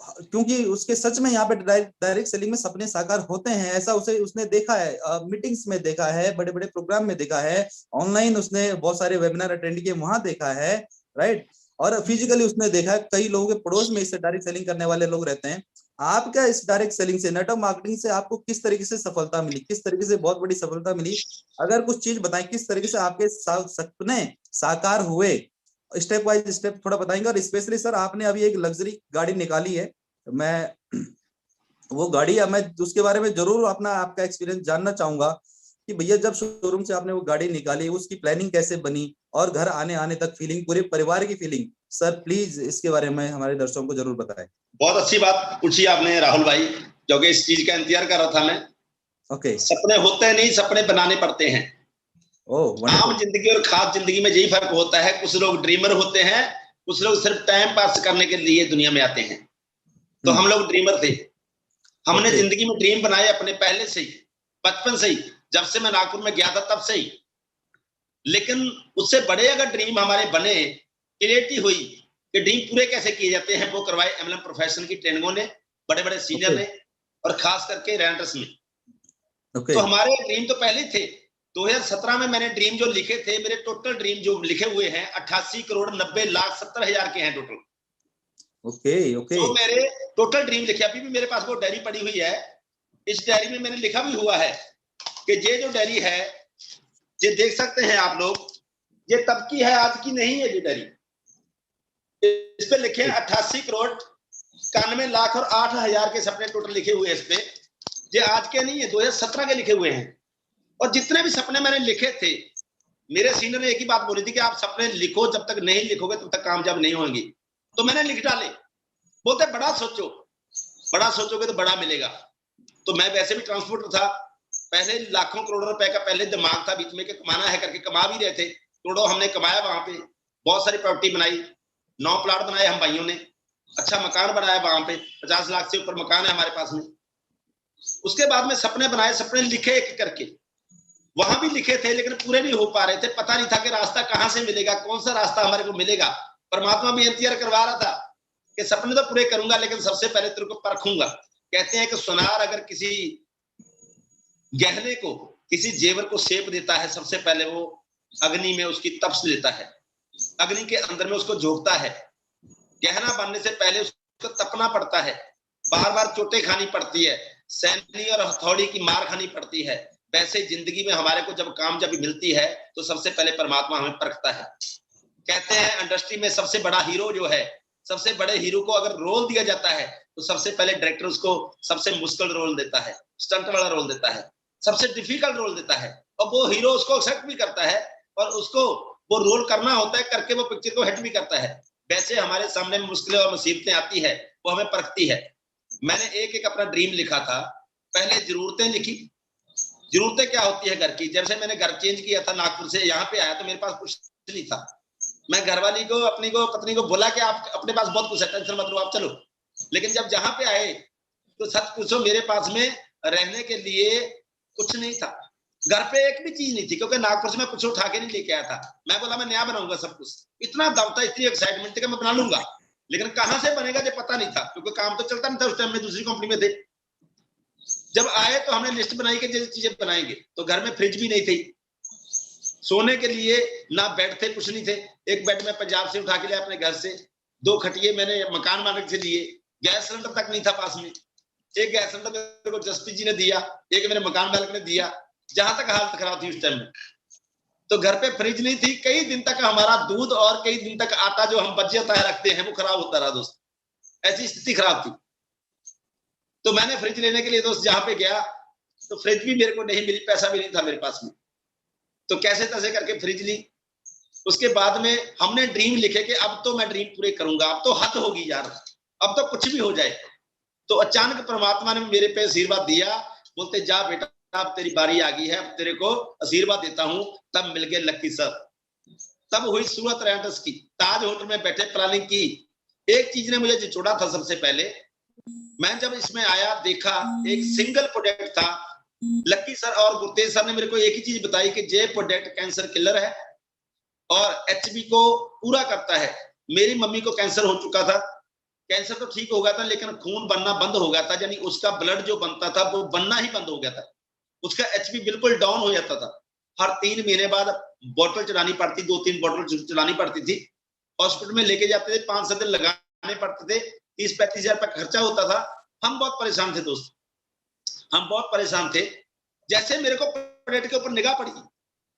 क्योंकि उसके सच में यहाँ पे डायरेक्ट सेलिंग में सपने साकार होते हैं, ऐसा उसे उसने देखा है, मीटिंग्स में देखा है, बड़े बड़े प्रोग्राम में देखा है, ऑनलाइन उसने बहुत सारे वेबिनार अटेंड किए वहां देखा है, राइट। और फिजिकली उसने देखा है, कई लोगों के पड़ोस में इससे डायरेक्ट सेलिंग करने वाले लोग रहते हैं। आपका इस डायरेक्ट सेलिंग से, नेटवर्क मार्केटिंग से आपको किस तरीके से सफलता मिली, किस तरीके से बहुत बड़ी सफलता मिली? अगर कुछ चीज बताएं, किस तरीके से आपके सपने साकार हुए, स्टेप बाय स्टेप थोड़ा बताएंगे। और स्पेशली सर आपने अभी एक लग्जरी गाड़ी निकाली है, मैं वो गाड़ी, मैं उसके बारे में जरूर अपना आपका एक्सपीरियंस जानना चाहूंगा कि भैया जब शोरूम से आपने वो गाड़ी निकाली, उसकी प्लानिंग कैसे बनी, और घर आने आने तक फीलिंग, पूरे परिवार की फीलिंग, सर प्लीज इसके बारे में हमारे दर्शकों को जरूर बताएं। बहुत अच्छी बात पूछी आपने राहुल भाई, क्योंकि इस चीज का इंतजार कर रहा था मैं। ओके। सपने होते नहीं, सपने बनाने पड़ते हैं। आम जिंदगी और खास जिंदगी में यही फर्क होता है। कुछ लोग ड्रीमर होते हैं, कुछ लोग सिर्फ टाइम पास करने के लिए दुनिया में आते हैं। तो हम लोग ड्रीमर थे। हमने जिंदगी में ड्रीम बनाए अपने पहले से ही, बचपन से ही, जब से मैं नागपुर में गया था तब से ही। लेकिन उससे बड़े अगर ड्रीम हमारे बने, क्रिएटिविटी हुई कि ड्रीम पूरे कैसे किए जाते हैं, वो करवाए एमएलएम प्रोफेशनल की ट्रेनिंगों ने, बड़े बड़े सीनियर ने, और खास करके रेंटर्स में। तो हमारे ड्रीम तो पहले थे। 2017 में मैंने ड्रीम जो लिखे थे, मेरे टोटल ड्रीम जो लिखे हुए हैं 88,90,70,000 के हैं टोटल। तो मेरे टोटल ड्रीम लिखे, अभी भी मेरे पास वो डायरी पड़ी हुई है। इस डायरी में मैंने लिखा भी हुआ है कि ये जो डायरी है, ये देख सकते हैं आप लोग, ये तब की है, आज की नहीं है ये डायरी। इस पे लिखे 88,91,00,000 और 8,000 के सपने टोटल लिखे हुए हैं इस पे। ये आज के नहीं है, 2017 के लिखे हुए हैं। और जितने भी सपने मैंने लिखे थे, मेरे सीनियर ने एक ही बात बोली थी कि आप सपने लिखो, जब तक नहीं लिखोगे तब तक कामयाब नहीं होंगे। तो मैंने लिख डाले। बोलते बड़ा सोचो, बड़ा सोचोगे तो बड़ा मिलेगा। तो मैं वैसे भी ट्रांसपोर्टर था, पहले लाखों करोड़ों रुपए का पहले दिमाग था बीच में कि कमाना है करके कमा भी रहे थे। करोड़ों हमने कमाया वहां पे, बहुत सारी प्रॉपर्टी बनाई, 9 प्लाट बनाए हम भाइयों ने, अच्छा मकान बनाया वहां पे, 50 लाख से ऊपर मकान है हमारे पास में। उसके बाद में सपने बनाए, सपने लिखे एक करके, वहां भी लिखे थे लेकिन पूरे नहीं हो पा रहे थे। पता नहीं था कि रास्ता कहां से मिलेगा, कौन सा रास्ता हमारे को मिलेगा। परमात्मा भी इंतजार करवा रहा था कि सपने तो पूरे करूंगा, लेकिन सबसे पहले तेरे को परखूंगा। कहते हैं कि सुनार अगर किसी गहने को, किसी जेवर को शेप देता है, सबसे पहले वो अग्नि में उसकी तपस लेता है, अग्नि के अंदर में उसको झोंकता है। गहना बनने से पहले उसको तपना पड़ता है, बार बार चोटें खानी पड़ती है, सैनी और हथौड़ी की मार खानी पड़ती है। वैसे जिंदगी में हमारे को जब कामयाबी मिलती है तो सबसे पहले परमात्मा हमें परखता है। कहते हैं इंडस्ट्री में सबसे बड़ा हीरो जो है, सबसे बड़े हीरो को अगर रोल दिया जाता है तो सबसे पहले डायरेक्टर उसको सबसे मुश्किल रोल देता है, स्टंट वाला रोल देता है, सबसे डिफिकल्ट रोल देता है, और वो हीरो उसको एक्सेप्ट भी करता है और उसको वो रोल करना होता है, करके वो पिक्चर को हिट भी करता है। वैसे हमारे सामने मुश्किलें और मुसीबतें आती है, वो हमें परखती है। मैंने एक एक अपना ड्रीम लिखा था। पहले जरूरतें लिखी। जरूरतें क्या होती है घर की। जब से मैंने घर चेंज किया था, नागपुर से यहाँ पे आया, तो मेरे पास कुछ नहीं था। मैं घरवाली को, अपनी को, पत्नी को बोला कि आप अपने पास बहुत कुछ है, टेंशन मत लो, आप चलो। लेकिन जब जहां पे आए तो सच पूछो मेरे पास में रहने के लिए कुछ नहीं था। घर पे एक भी चीज नहीं थी, क्योंकि नागपुर से मैं कुछ उठा के नहीं लेके आया था। मैं बोला मैं नया बनाऊंगा सब कुछ। इतना दम था, इतनी एक्साइटमेंट थी कि मैं बना लूंगा, लेकिन कहां से बनेगा ये पता नहीं था, क्योंकि काम तो चलता नहीं था उस टाइम में, दूसरी कंपनी में थे। जब आए तो हमने लिस्ट बनाई कि जैसे चीजें बनाएंगे। तो घर में फ्रिज भी नहीं थी, सोने के लिए ना बेड थे, कुछ नहीं थे। एक बेड में पंजाब से उठा के लिया अपने घर से, 2 खटिए मैंने मकान मालिक से लिए, गैस सिलेंडर तक नहीं था पास में। एक गैस सिलेंडर मेरे को जसपी जी ने दिया, एक मेरे मकान मालिक ने दिया, जहां तक हालत खराब थी उस टाइम में। तो घर पे फ्रिज नहीं थी, कई दिन तक हमारा दूध और कई दिन तक आटा जो हम बच जाता है रखते हैं, वो खराब होता रहा दोस्त। ऐसी स्थिति खराब थी। तो मैंने फ्रिज लेने के लिए दोस्त जहां पे गया तो फ्रिज भी मेरे को नहीं मिली, पैसा भी नहीं था मेरे पास में। तो कैसे तैसे करके फ्रिज ली। उसके बाद में हमने ड्रीम लिखे कि अब तो मैं ड्रीम पूरे करूंगा, अब तो हद होगी यार, अब तो कुछ भी हो जाए। तो अचानक परमात्मा ने मेरे पे आशीर्वाद दिया, बोलते जा बेटा अब तेरी बारी आ गई है, अब तेरे को आशीर्वाद देता हूं। तब मिल गए लकी सर, तब हुई सूरत रेंटर्स की। ताज होटल में बैठे प्लानिंग की। एक चीज ने मुझे जोड़ा था सबसे पहले, मैं जब इसमें आया देखा एक सिंगल प्रोडक्ट था। लकी सर और गुरतेज सर ने मेरे को एक ही चीज बताई कि ये प्रोडक्ट कैंसर किलर है और एचबी को पूरा करता है। मेरी मम्मी को कैंसर हो चुका था, कैंसर तो ठीक हो गया था लेकिन खून बनना बंद हो गया था, यानी उसका ब्लड जो बनता था वो बनना ही बंद हो गया था। उसका एचबी बिल्कुल डाउन हो जाता था। हर 3 महीने बाद बोतल चढ़ानी पड़ती, 2-3 बोतल चढ़ानी पड़ती थी। हॉस्पिटल में लेके जाते थे, 5-7 दिन लगाने पड़ते थे, 30-35 हजार रुपया खर्चा होता था। हम बहुत परेशान थे दोस्त, हम बहुत परेशान थे। जैसे मेरे को प्रोडक्ट के ऊपर निगाह पड़ी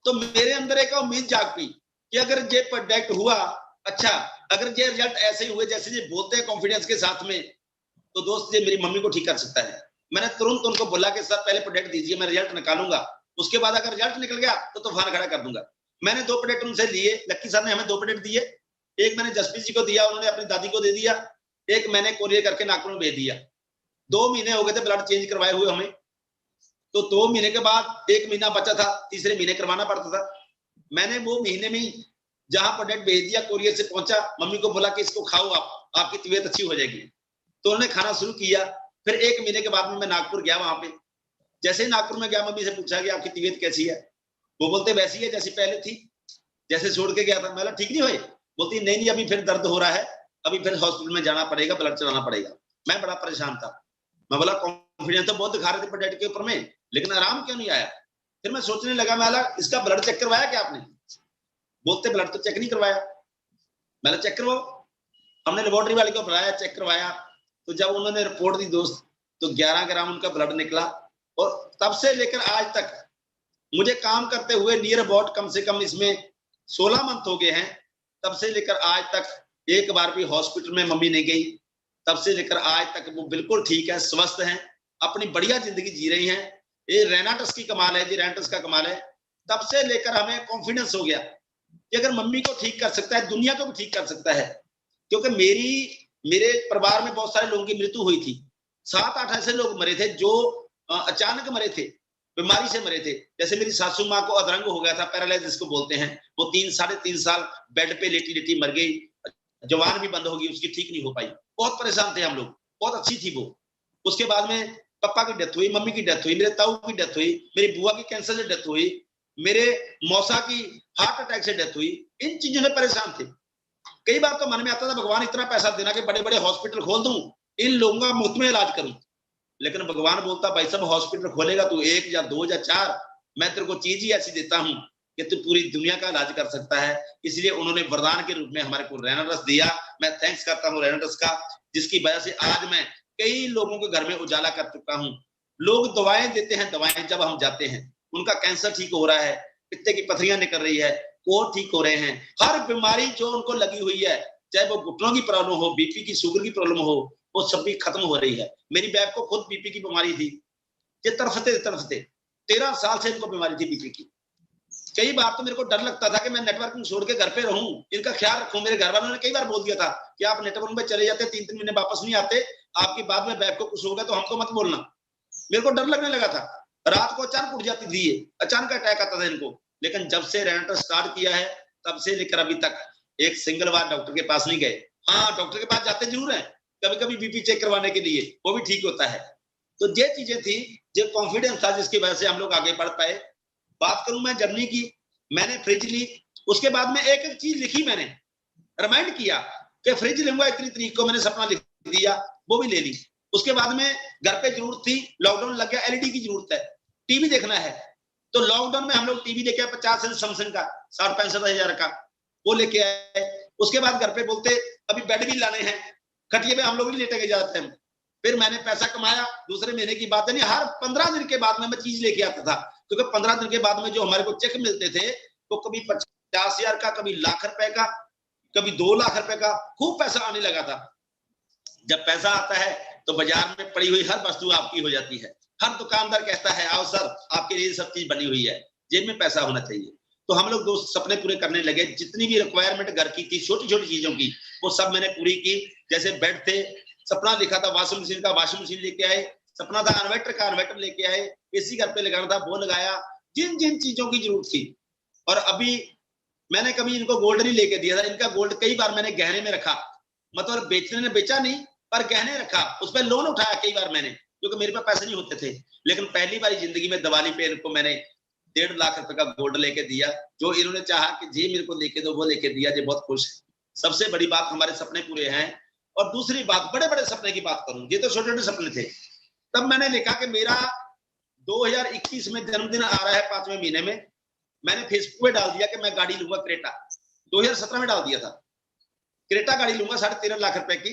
तो मेरे अंदर एक उम्मीद जाग पई कि अगर ये प्रोडक्ट हुआ, अच्छा अगर ये रिजल्ट ऐसे ही हुए जैसे ये बोलते हैं कॉन्फिडेंस के साथ में, तो दोस्त ये मेरी मम्मी को ठीक कर सकता है। मैंने तुरंत उनको बोला कि सर पहले प्रोडक्ट दीजिए, मैं रिजल्ट निकालूंगा, उसके बाद अगर रिजल्ट निकल गया तो तूफान खड़ा कर दूंगा। मैंने 2 प्रोडक्ट उनसे लिए, लक्की सर ने हमें 2 प्रोडक्ट दिए, एक मैंने जसप्रीत जी को दिया, उन्होंने अपनी दादी को दे दिया, एक मैंने कोरियर करके नागपुर में भेज दिया। 2 महीने हो गए थे ब्लड चेंज करवाए हुए हमें, तो 2 महीने के बाद 1 महीना बचा था, तीसरे महीने करवाना पड़ता था। मैंने वो महीने में ही जहां प्रोडक्ट भेज दिया, कोरियर से पहुंचा, मम्मी को बोला कि इसको खाओ आप, आपकी तबीयत अच्छी हो जाएगी। तो उन्होंने खाना शुरू किया। फिर 1 महीने के बाद में मैं नागपुर गया, वहां पे जैसे ही नागपुर में गया, मम्मी से पूछा कि आपकी तबीयत कैसी है? वो बोलते वैसी है जैसी पहले थी, जैसे छोड़ के गया था। मैं बोला ठीक नहीं हुई? बोलती नहीं, अभी फिर दर्द हो रहा है, अभी फिर हॉस्पिटल में जाना पड़ेगा, ब्लड चढ़ाना पड़ेगा। मैं बड़ा परेशान था। मैं बोला कॉन्फिडेंस तो बहुत दिखा रहे थे प्रोडक्ट के ऊपर में, लेकिन आराम क्यों नहीं आया? फिर मैं सोचने लगा, मैं बोला इसका ब्लड चेक करवाया क्या आपने? बोलते ब्लड तो चेक नहीं करवाया। मैंने चेक करवाओ, हमने लेबोरेटरी वाले को बुलाया, चेक करवाया। तो जब उन्होंने रिपोर्ट दी दोस्त, तो 11 ग्राम उनका ब्लड निकला। और तब से लेकर आज तक मुझे काम करते हुए नियर अबाउट कम से कम इसमें 16 मंथ हो गए हैं। तब से लेकर आज तक एक बार भी हॉस्पिटल में मम्मी नहीं गई। तब से लेकर आज तक वो बिल्कुल ठीक है, स्वस्थ हैं, अपनी बढ़िया जिंदगी जी रही हैं। ये रेनाटस की कमाल है जी, रेनाटस का कमाल है। तब से लेकर हमें कॉन्फिडेंस हो गया कि अगर मम्मी को ठीक कर सकता है, दुनिया को भी ठीक कर सकता है। क्योंकि मेरे परिवार में बहुत सारे लोगों की मृत्यु हुई थी। 7-8 ऐसे लोग मरे थे जो अचानक मरे थे, बीमारी से मरे थे। जैसे मेरी सासू माँ को अधरंग हो गया था, पैरालाइज जिसको बोलते हैं, वो 3-3.5 साल बेड पे लेटी लेटी मर गई। जवान भी बंद हो गई उसकी, ठीक नहीं हो पाई। बहुत परेशान थे हम लोग, बहुत अच्छी थी वो। उसके बाद में पापा की डेथ हुई, मम्मी की डेथ हुई, मेरे ताऊ की डेथ हुई, मेरी बुआ की कैंसर से डेथ हुई, मेरे मौसा की हार्ट अटैक से डेथ हुई। इन चीजों से परेशान थे। कई बार तो मन में आता था भगवान इतना पैसा देना कि बड़े बड़े हॉस्पिटल खोल दूं, इन लोगों का मुफ्त में इलाज करूं। लेकिन भगवान बोलता भाई साहब हॉस्पिटल खोलेगा तू 1 या 2 या 4, मैं तेरे को चीज ही ऐसी देता हूं कि तू पूरी दुनिया का इलाज कर सकता है। इसलिए उन्होंने वरदान के रूप में हमारे को रेनाटस दिया। मैं थैंक्स करता हूं रेनाटस का, जिसकी वजह से आज मैं कई लोगों के घर में उजाला कर चुका हूं। लोग दवाएं देते हैं, दवाएं जब हम जाते हैं उनका कैंसर ठीक हो रहा है, पित्ते की पथरियां निकल रही है, वो ठीक हो रहे हैं। हर बीमारी जो उनको लगी हुई है, चाहे वो घुटनों की प्रॉब्लम हो, बीपी की, शुगर की प्रॉब्लम हो, वो सब भी खत्म हो रही है। मेरी बैग को खुद बीपी की बीमारी थी, ये तरफते 13 साल से इनको बीमारी थी बीपी की। कई बार तो मेरे को डर लगता था कि मैं नेटवर्किंग छोड़ के घर पे रहूं, इनका ख्याल रखूं। मेरे घर वालों ने कई बार बोल दिया था कि आप नेटवर्किंग में चले जाते 3-3 महीने वापस नहीं आते, आपकी बाद में बैग को कुछ होगा तो हमको मत बोलना। मेरे को डर लगने लगा था। रात को अचानक उठ जाती थी, अचानक अटैक आता था इनको। लेकिन जब से रेनाटस स्टार्ट किया है तब से लेकर अभी तक एक सिंगल बार डॉक्टर के पास नहीं गए। हाँ, डॉक्टर के पास जाते जरूर हैं कभी कभी बीपी चेक करवाने के लिए, वो भी ठीक होता है। तो ये चीजें थी, जो कॉन्फिडेंस था जिसकी वजह से हम लोग आगे बढ़ पाए। बात करूं मैं जर्नी की, मैंने फ्रिज ली, उसके बाद में एक एक चीज लिखी, मैंने रिमाइंड किया कि फ्रिज लूंगा इतनी तारीख को, मैंने सपना लिख दिया, वो भी ले ली। उसके बाद में घर पे जरूरत थी, लॉकडाउन लग गया, एलईडी की जरूरत है, टीवी देखना है, तो लॉकडाउन में हम लोग टीवी लेके आए 50 इंच सैमसंग का 60-65 हजार का, वो लेके आए। उसके बाद घर पे बोलते अभी बेड भी लाने हैं, खटिए पे हम लोग भी लेटे के जाते हैं। फिर मैंने पैसा कमाया, दूसरे महीने की बात है नहीं, हर 15 दिन के बाद में मैं चीज लेके आता था, क्योंकि 15 दिन के बाद में जो हमारे को चेक मिलते थे वो कभी 50 हजार का, कभी लाख रुपए का, कभी 2 लाख रुपए का, खूब पैसा आने लगा था। जब पैसा आता है तो बाजार में पड़ी हुई हर वस्तु आपकी हो जाती है। हर दुकानदार कहता है आओ सर आपके लिए सब चीज बनी हुई है, जेब में पैसा होना चाहिए। तो हम लोग दोस्त सपने पूरे करने लगे, जितनी भी रिक्वायरमेंट घर की थी, छोटी छोटी चीजों की, वो सब मैंने पूरी की। जैसे बेड थे, सपना लिखा था वॉशिंग मशीन का, वॉशिंग मशीन लेके आए। सपना था इन्वर्टर का, इन्वर्टर लेके आए। एसी घर पे लगाना था, वो लगाया। जिन जिन चीजों की जरूरत थी। और अभी मैंने कभी इनको गोल्ड नहीं लेके दिया था, इनका गोल्ड कई बार मैंने गहने में रखा, मतलब बेचने ने बेचा नहीं पर गहने रखा, उस पर लोन उठाया कई बार मैंने, क्योंकि मेरे पास पैसे नहीं होते थे। लेकिन पहली बार जिंदगी में दिवाली पे इनको मैंने 1.5 लाख रुपए का गोल्ड लेके दिया, जो इन्होंने चाहा कि जी मेरे को लेके दो, वो लेके दिया, जी बहुत खुश है। सबसे बड़ी बात हमारे सपने पूरे हैं। और दूसरी बात, बड़े बड़े सपने की बात करूं, ये तो छोटे छोटे सपने थे। तब मैंने लिखा कि मेरा 2021 में जन्मदिन आ रहा है 5वें महीने में, मैंने फेसबुक पे डाल दिया कि मैं गाड़ी लूंगा क्रेटा। 2017 में डाल दिया था, क्रेटा गाड़ी लूंगा 13.5 लाख रुपए की।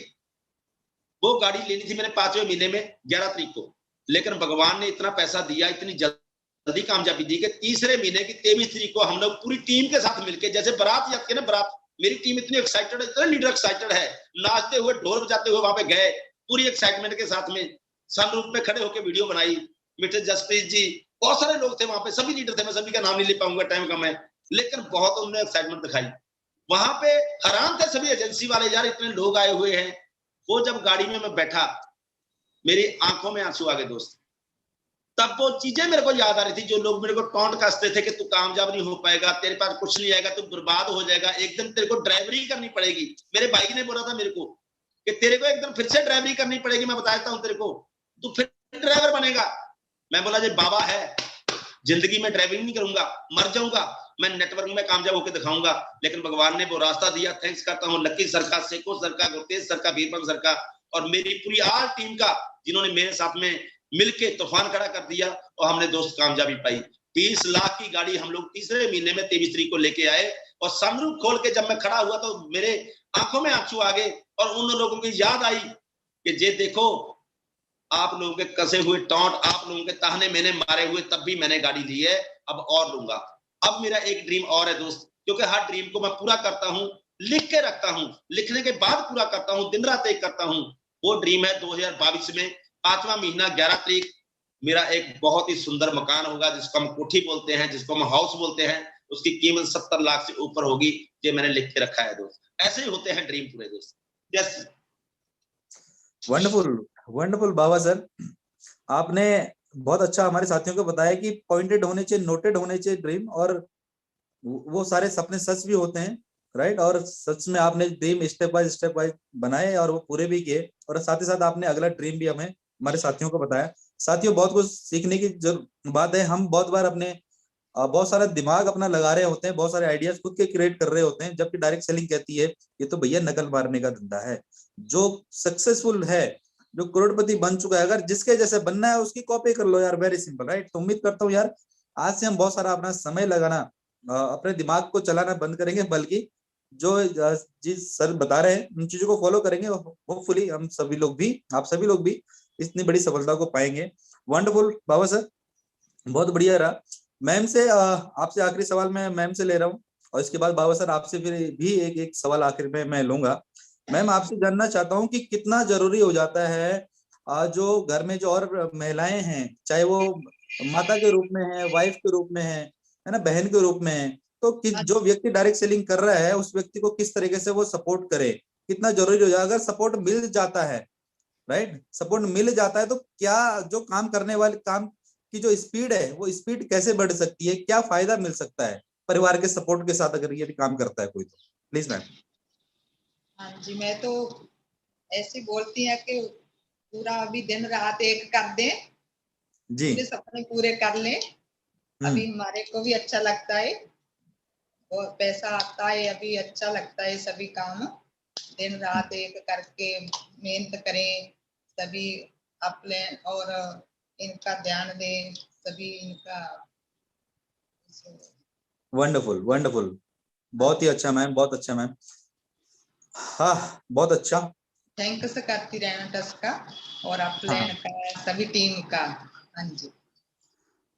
वो गाड़ी लेनी थी मैंने 5वें महीने में 11 तारीख को, लेकिन भगवान ने इतना पैसा दिया, इतनी जल्दी कामयाबी दी कि तीसरे महीने की 23 तारीख को हम लोग पूरी टीम के साथ मिलकर, जैसे बारात जाती है ना, बारात, मेरी टीम इतनी एक्साइटेड है, इतना लीडर एक्साइटेड है, नाचते हुए ढोल बजाते हुए वहां पे गए, पूरी एक्साइटमेंट के साथ में सनरूफ में खड़े होकर वीडियो बनाई। मिस्टर जसप्रीत जी, बहुत सारे लोग थे वहां पे, सभी लीडर थे, मैं सभी का नाम नहीं ले पाऊंगा, टाइम कम है, लेकिन बहुत उन्होंने एक्साइटमेंट दिखाई। वहां पे हैरान थे सभी एजेंसी वाले, यार इतने लोग आए हुए हैं। वो जब गाड़ी में मैं बैठा, मेरी आंखों में आंसू आ गए दोस्त। तब वो चीजें मेरे को याद आ रही थी, जो लोग मेरे को टॉन्ट कसते थे कि तू कामयाब नहीं हो पाएगा, तेरे पास कुछ नहीं आएगा, तू बर्बाद हो जाएगा, एक दिन तेरे को ड्राइवरी करनी पड़ेगी। मेरे भाई ने बोला था मेरे को कि तेरे को एक दिन फिर से ड्राइवरी करनी पड़ेगी, मैं बताता हूँ तेरे को, तू फिर ड्राइवर बनेगा। मैं बोला जी बाबा है, जिंदगी में ड्राइविंग नहीं करूंगा, मर जाऊंगा, मैं नेटवर्क में कामयाब होकर दिखाऊंगा। लेकिन भगवान ने वो रास्ता दिया। थैंक्स करता हूँ लक्की सर का, सेको सर का, गुरतेज सर का, वीरपन सर का, और मेरी पूरी आल टीम का, जिन्होंने मेरे साथ में मिलके तूफान खड़ा कर दिया और हमने दोस्त कामयाबी पाई। 20 लाख की गाड़ी हम लोग तीसरे महीने में 23 तारीख को लेके आए, और सनरूफ खोल के जब मैं खड़ा हुआ तो मेरे आंखों में आंसू आ गए, और उन लोगों की याद आई कि ये देखो, आप लोगों के कसे हुए टॉन्ट, आप लोगों के ताहने मैंने मारे हुए, तब भी मैंने गाड़ी ली है, अब और लूंगा। अब मेरा एक ड्रीम और है दोस्त, क्योंकि हर ड्रीम को मैं पूरा करता हूं, लिख के रखता हूं, लिखने के बाद पूरा करता हूं, दिन रात एक करता हूं। वो ड्रीम है 2022 में 5वां महीना 11 तारीख, मेरा एक बहुत ही सुंदर मकान होगा, जिसको हम कोठी बोलते हैं, जिसको हम हाउस बोलते हैं, उसकी कीमत 70 लाख से ऊपर होगी। ये मैंने लिख के रखा है दोस्त। ऐसे ही होते हैं ड्रीम पूरे दोस्त। यस, वंडरफुल वंडरफुल बाबा सर, आपने बहुत अच्छा हमारे साथियों को बताया कि पॉइंटेड होने चाहिए, नोटेड होने चाहिए ड्रीम, और वो सारे सपने सच भी होते हैं, राइट। और सच में आपने ड्रीम स्टेप बाय बनाए और वो पूरे भी किए, और साथ ही साथ आपने अगला ड्रीम भी हमें हमारे साथियों को बताया। साथियों, बहुत कुछ सीखने की बात है। हम बहुत बार अपने बहुत सारा दिमाग अपना लगा रहे होते हैं, बहुत सारे आइडियाज खुद के क्रिएट कर रहे होते हैं, जबकि डायरेक्ट सेलिंग कहती है ये तो भैया नकल मारने का धंधा है। जो सक्सेसफुल है, जो करोड़पति बन चुका है, अगर जिसके जैसे बनना है उसकी कॉपी कर लो यार, वेरी सिंपल, राइट। तो उम्मीद करता हूँ यार आज से हम बहुत सारा अपना समय लगाना, अपने दिमाग को चलाना बंद करेंगे, बल्कि जो चीज सर बता रहे हैं उन चीजों को फॉलो करेंगे। होपफुली हम सभी लोग भी, आप सभी लोग भी इतनी बड़ी सफलता को पाएंगे। वंडरफुल बाबा सर, बहुत बढ़िया रहा। मैम से आपसे आखिरी सवाल मैं मैम से ले रहा हूँ, और इसके बाद बाबा सर आपसे फिर भी एक सवाल आखिर में मैं लूंगा। मैम, आपसे जानना चाहता हूँ कि कितना जरूरी हो जाता है जो घर में जो और महिलाएं हैं, चाहे वो माता के रूप में है, वाइफ के रूप में है ना, बहन के रूप में है, तो जो व्यक्ति डायरेक्ट सेलिंग कर रहा है उस व्यक्ति को किस तरीके से वो सपोर्ट करे, कितना जरूरी हो जाए? अगर सपोर्ट मिल जाता है, राइट, सपोर्ट मिल जाता है, तो क्या जो काम करने वाले काम की जो स्पीड है वो स्पीड कैसे बढ़ सकती है, क्या फायदा मिल सकता है परिवार के सपोर्ट के साथ अगर ये काम करता है कोई? तो प्लीज मैम। हाँ जी, मैं तो ऐसी बोलती है कि पूरा अभी दिन रात एक कर दें, जी। पूरे सपने पूरे कर लें, अभी हमारे को भी अच्छा लगता है और पैसा आता है, अभी अच्छा लगता है सभी काम दिन रात एक करके मेहनत करें सभी अपने, और इनका ध्यान दें सभी इनका। वंडरफुल वंडरफुल, बहुत ही अच्छा मैम, बहुत अच्छा मैम, हाँ बहुत अच्छा। थैंक्स करती रहना टस का और अपलैन का सभी टीम का। हाँ जी,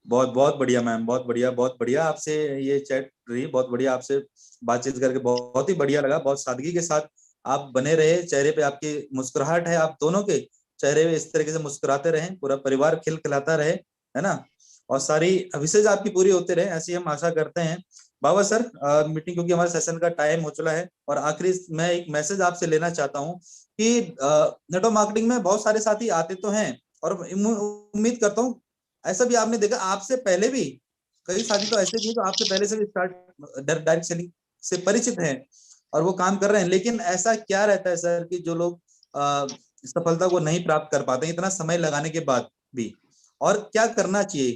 बहुत बहुत बढ़िया मैम, बहुत बढ़िया, बहुत बढ़िया। आपसे ये चैट रही, बहुत बढ़िया, आपसे बातचीत करके बहुत ही बढ़िया लगा। बहुत सादगी के साथ आप बने रहे, चेहरे पे आपकी मुस्कुराहट है, आप दोनों के चेहरे पे इस तरीके से मुस्कुराते रहें, पूरा परिवार खिलखिलाता रहे, है ना, और सारी विशेष आपकी पूरी होते रहे, ऐसी हम आशा करते हैं। बाबा सर, मीटिंग क्योंकि हमारे सेशन का टाइम हो चुका है, और आखिरी मैं एक मैसेज आपसे लेना चाहता हूँ कि नेटवर्क मार्केटिंग में बहुत सारे साथी आते तो हैं, और उम्मीद करता हूँ ऐसा भी आपने देखा, आपसे पहले भी कई साथी तो ऐसे भी हैं जो आपसे पहले से भी स्टार्ट डायरेक्ट सेलिंग से परिचित हैं और वो काम कर रहे हैं। लेकिन ऐसा क्या रहता है सर कि जो लोग सफलता को नहीं प्राप्त कर पाते इतना समय लगाने के बाद भी, और क्या करना चाहिए,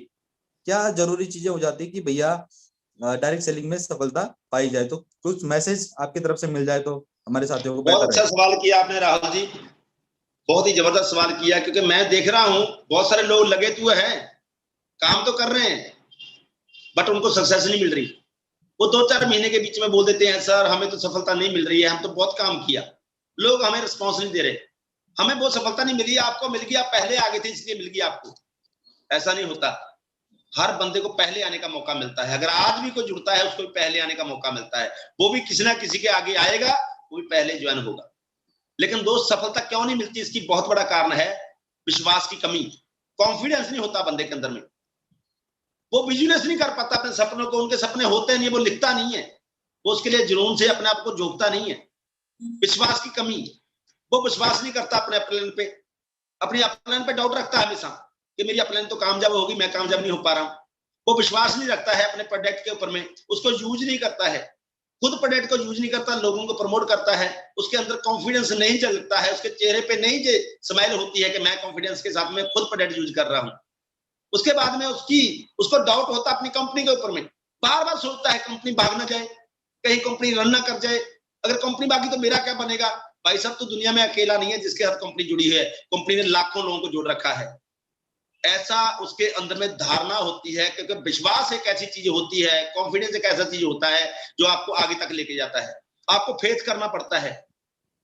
क्या जरूरी चीजें हो जाती है कि भैया डायरेक्ट सेलिंग में सफलता पाई जाए? तो कुछ मैसेज आपकी तरफ से मिल जाए तो हमारे साथियों को बहुत बेहतर अच्छा है। सवाल किया आपने राहुल जी, बहुत ही जबरदस्त सवाल किया, क्योंकि मैं देख रहा हूं बहुत सारे लोग लगे हुए हैं, काम तो कर रहे हैं, बट उनको सक्सेस नहीं मिल रही। वो 2-4 महीने के बीच में बोल देते हैं सर हमें तो सफलता नहीं मिल रही है, हम तो बहुत काम किया, लोग हमें रिस्पॉन्स नहीं दे रहे। हमें वो सफलता नहीं मिली, आपको मिल गई, आप पहले आ गए थे इसलिए मिल गई आपको। ऐसा नहीं होता, हर बंदे को पहले आने का मौका मिलता है। अगर आज भी कोई जुड़ता है उसको भी पहले आने का मौका मिलता है, वो भी किसी ना किसी के आगे आएगा, वो भी पहले ज्वाइन होगा। लेकिन दोस्त सफलता क्यों नहीं मिलती, इसकी बहुत बड़ा कारण है विश्वास की कमी। कॉन्फिडेंस नहीं होता बंदे के अंदर में, वो विजुअलाइज नहीं कर पाता अपने सपनों को, उनके सपने होते नहीं, वो लिखता नहीं है, वो उसके लिए जुनून से अपने आप को जोकता नहीं है। विश्वास की कमी, वो विश्वास नहीं करता अपने प्लान पे, अपने प्लान पे डाउट रखता है हमेशा कि मेरी प्लान तो कामयाब होगी, मैं कामयाब नहीं हो पा रहा हूं। वो विश्वास नहीं रखता है अपने प्रोडक्ट के ऊपर में, उसको यूज नहीं करता है, खुद प्रोडक्ट को यूज नहीं करता, लोगों को प्रमोट करता है, उसके अंदर कॉन्फिडेंस नहीं झलकता है, उसके चेहरे पे नहीं स्माइल होती है कि मैं कॉन्फिडेंस के साथ में खुद प्रोडक्ट यूज कर रहा हूं। उसके बाद में उसको डाउट होता अपनी कंपनी के ऊपर में, बार बार सोचता है कंपनी भाग ना जाए, कहीं कंपनी रन ना कर जाए, अगर कंपनी भागी तो मेरा क्या बनेगा। भाई साहब, तो दुनिया में अकेला नहीं है जिसके साथ कंपनी जुड़ी है, कंपनी ने लाखों लोगों को जोड़ रखा है। ऐसा उसके अंदर में धारणा होती है, क्योंकि विश्वास एक ऐसी चीज होती है, कॉन्फिडेंस एक ऐसा चीज होता है जो आपको आगे तक लेके जाता है। आपको फेथ करना पड़ता है।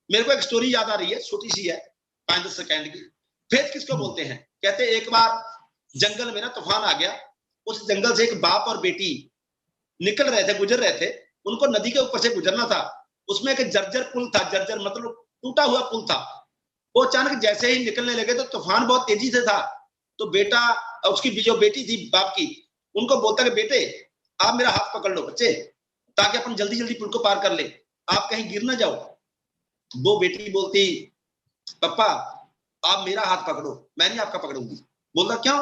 मेरे को एक स्टोरी याद आ रही है, छोटी सी है, 5-10 सेकंड की। फेथ किसको बोलते हैं? कहते एक बार जंगल में ना तूफान आ गया, उस जंगल से एक बाप और बेटी निकल रहे थे, गुजर रहे थे, उनको नदी के ऊपर से गुजरना था। उसमें एक जर्जर पुल था, जर्जर मतलब टूटा हुआ पुल था। वो अचानक जैसे ही निकलने लगे तो तूफान बहुत तेजी से था, तो बेटा, उसकी जो बेटी थी बाप की, उनको बोलता कि बेटे आप मेरा हाथ पकड़ लो बच्चे, ताकि अपन जल्दी जल्दी पुल को पार कर ले, आप कहीं गिर ना जाओ। वो बेटी बोलती, पापा आप मेरा हाथ पकड़ो, मैं नहीं आपका पकड़ूंगी। बोलता क्यों?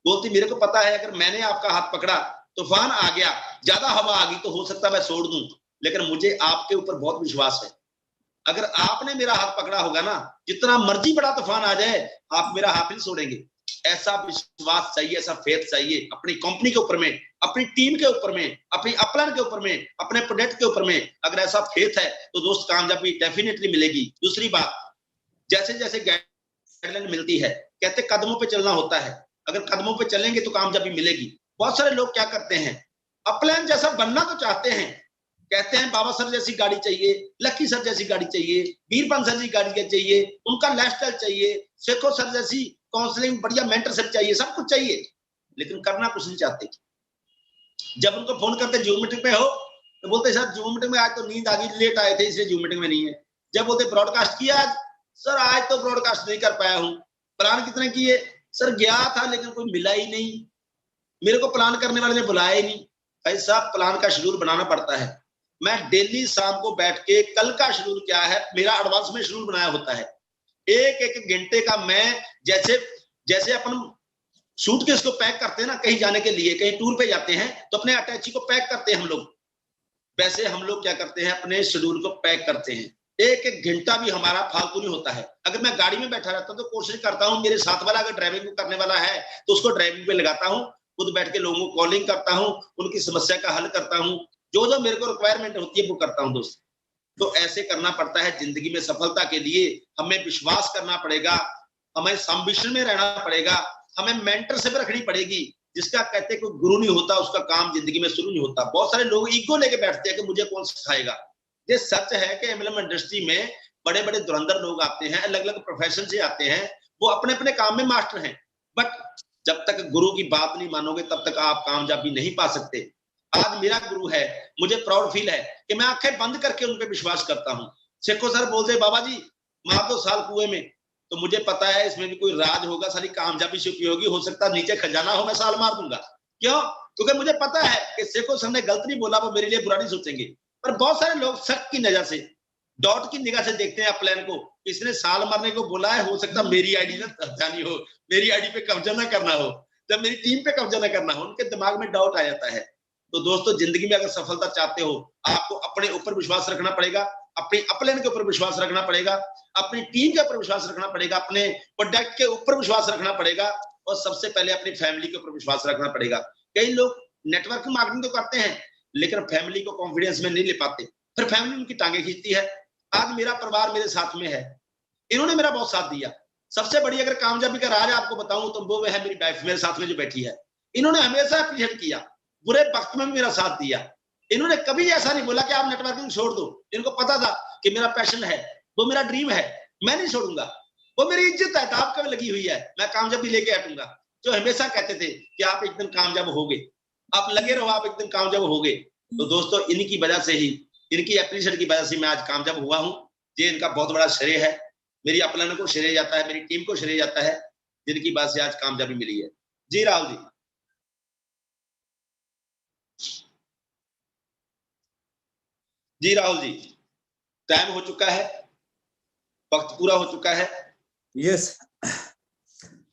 बोलती मेरे को पता है अगर मैंने आपका हाथ पकड़ा, तूफान आ गया, ज्यादा हवा आ गई तो हो सकता है मैं छोड़ दूं, लेकिन मुझे आपके ऊपर बहुत विश्वास है, अगर आपने मेरा हाथ पकड़ा होगा ना, जितना मर्जी बड़ा तूफान आ जाए आप मेरा हाथ नहीं छोड़ेंगे। ऐसा विश्वास चाहिए, ऐसा फेथ चाहिए अपनी कंपनी के ऊपर में, अपनी टीम के ऊपर में, अपनी अपलाइन के ऊपर में, अपने प्रोडक्ट के ऊपर में। अगर ऐसा फेथ है तो दोस्त कामयाबी डेफिनेटली मिलेगी। दूसरी बात, जैसे जैसे गाइडलाइन मिलती है, कहते कदमों पे चलना होता है, अगर कदमों पे चलेंगे तो कामयाबी मिलेगी। बहुत सारे लोग क्या करते हैं, अपलाइन जैसा बनना तो चाहते हैं, कहते हैं बाबा सर जैसी गाड़ी चाहिए, लक्की सर जैसी गाड़ी चाहिए, वीरपन सर जैसी गाड़ी चाहिए, उनका लाइफस्टाइल चाहिए, शेखो सर जैसी काउंसलिंग, बढ़िया मेंटरशिप चाहिए, सब कुछ चाहिए, लेकिन करना कुछ नहीं चाहते। जब उनको फोन करते जूम मीटिंग पे हो तो बोलते सर जूम मीटिंग में आज तो नींद आ गई, लेट आए थे इसलिए जूम मीटिंग में नहीं है। जब बोलते ब्रॉडकास्ट किया आज, सर आज तो ब्रॉडकास्ट नहीं कर पाया हूँ। प्लान कितने किए? सर गया था लेकिन कोई मिला ही नहीं, मेरे को प्लान करने वाले ने बुलाया ही नहीं। भाई साहब, प्लान का शेड्यूल बनाना पड़ता है। मैं डेली शाम को बैठ के कल का शेड्यूल क्या है, मेरा एडवांस में शेड्यूल बनाया होता है, एक एक घंटे का। मैं जैसे जैसे अपन सूटकेस को पैक करते हैं ना, कहीं जाने के लिए, कहीं टूर पे जाते हैं तो अपने अटैची को पैक करते हैं हम लोग, वैसे हम लोग क्या करते हैं, अपने शेड्यूल को पैक करते हैं। एक एक घंटा भी हमारा फालतू नहीं होता है। अगर मैं गाड़ी में बैठा रहता हूं तो कोशिश करता हूं मेरे साथ वाला अगर ड्राइविंग करने वाला है तो उसको ड्राइविंग पे लगाता हूं, खुद बैठ के लोगों को कॉलिंग करता हूं, उनकी समस्या का हल करता हूं, जो जो मेरे को रिक्वायरमेंट होती है वो करता हूं दोस्त। तो ऐसे करना पड़ता है। जिंदगी में सफलता के लिए हमें विश्वास करना पड़ेगा, हमें एम्बिशन में रहना पड़ेगा, हमें मेंटरशिप रखनी पड़ेगी। जिसका कहते कोई गुरु नहीं होता उसका काम जिंदगी में शुरू नहीं होता। बहुत सारे लोग ईगो लेके बैठते हैं कि मुझे कौन सिखाएगा। ये सच है कि एमएलएम इंडस्ट्री में बड़े बड़े धुरंधर लोग आते हैं, अलग अलग प्रोफेशन से आते हैं, वो अपने अपने काम में मास्टर हैं, बट जब तक गुरु की बात नहीं मानोगे तब तक आप कामयाबी नहीं पा सकते। आज मेरा गुरु है, मुझे प्राउड फील है कि मैं आंखें बंद करके उन पे विश्वास करता हूँ। शेखो सर बोलते बाबा जी मार दो साल कुएं में, तो मुझे पता है इसमें भी कोई राज होगा, सारी कामयाबी छुपी होगी, हो सकता है नीचे खजाना हो, मैं साल मार दूंगा। क्यों? क्योंकि मुझे पता है कि शेखो सर ने गलत नहीं बोला, वो मेरे लिए बुरा नहीं सोचेंगे। पर बहुत सारे लोग शक की नजर से, डॉट की निगाह से देखते हैं प्लान को, इसने साल मारने को बोला है, हो सकता मेरी आईडी ना जानी हो, मेरी आईडी पे कब्जा ना करना हो, जब मेरी टीम पे कब्जा ना करना हो, उनके दिमाग में डाउट आ जाता है। तो दोस्तों, जिंदगी में अगर सफलता चाहते हो, आपको अपने ऊपर विश्वास रखना पड़ेगा, अपनी अपलाइन के ऊपर विश्वास रखना पड़ेगा, अपनी टीम के ऊपर विश्वास रखना पड़ेगा, अपने प्रोडक्ट के ऊपर विश्वास रखना पड़ेगा, और सबसे पहले अपनी फैमिली के ऊपर विश्वास रखना पड़ेगा। कई लोग नेटवर्क मार्केटिंग तो करते हैं लेकिन फैमिली को कॉन्फिडेंस में नहीं ले पाते, फिर फैमिली उनकी टांगे खींचती है। आज मेरा परिवार मेरे साथ में है, इन्होंने मेरा बहुत साथ दिया। सबसे बड़ी अगर कामयाबी का राज आपको बताऊं तो वो है मेरी वाइफ, मेरे साथ में जो बैठी है। इन्होंने हमेशा अप्रिशिएट किया, बुरे वक्त में भी मेरा साथ दिया। इन्होंने कभी ऐसा नहीं बोला कि आप नेटवर्किंग छोड़ दो। इनको पता था कि मेरा पैशन है, वो मेरा ड्रीम है, मैं नहीं छोड़ूंगा, वो मेरी इज्जत है, आपका भी लगी हुई है, मैं कामयाबी लेके हटूंगा। जो हमेशा कहते थे कि आप एक दिन कामयाब होगे, आप लगे रहो, आप एक दिन कामयाब होगे। तो दोस्तों इनकी वजह से ही, इनकी एप्रिशिएट की वजह से मैं आज कामयाब हुआ हूँ। ये इनका बहुत बड़ा श्रेय है, मेरी अपलाइन को श्रेय जाता है, मेरी टीम को श्रेय जाता है, जिनकी वजह से आज कामयाबी मिली है। जी राहुल जी। जी राहुल जी, टाइम हो चुका है, वक्त पूरा हो चुका है। Yes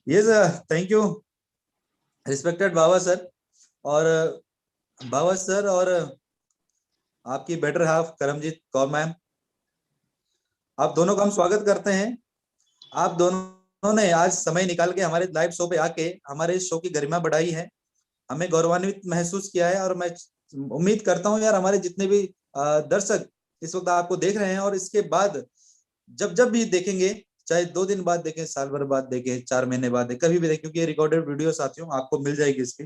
yes, thank you respected Baba sir. और बाबा सर और आपकी better half Karamjeet Kaur ma'am, आप दोनों का हम स्वागत करते हैं। आप दोनों ने आज समय निकाल के हमारे लाइव शो पे आके हमारे शो की गरिमा बढ़ाई है, हमें गौरवान्वित महसूस किया है। और मैं उम्मीद करता हूँ यार हमारे जितने भी दर्शक इस वक्त आपको देख रहे हैं और इसके बाद जब जब भी देखेंगे, चाहे 2 दिन बाद देखें, साल भर बाद देखें, 4 महीने बाद देखें, कभी भी देखें, क्योंकि ये रिकॉर्डेड वीडियो साथियों आपको मिल जाएगी इसकी।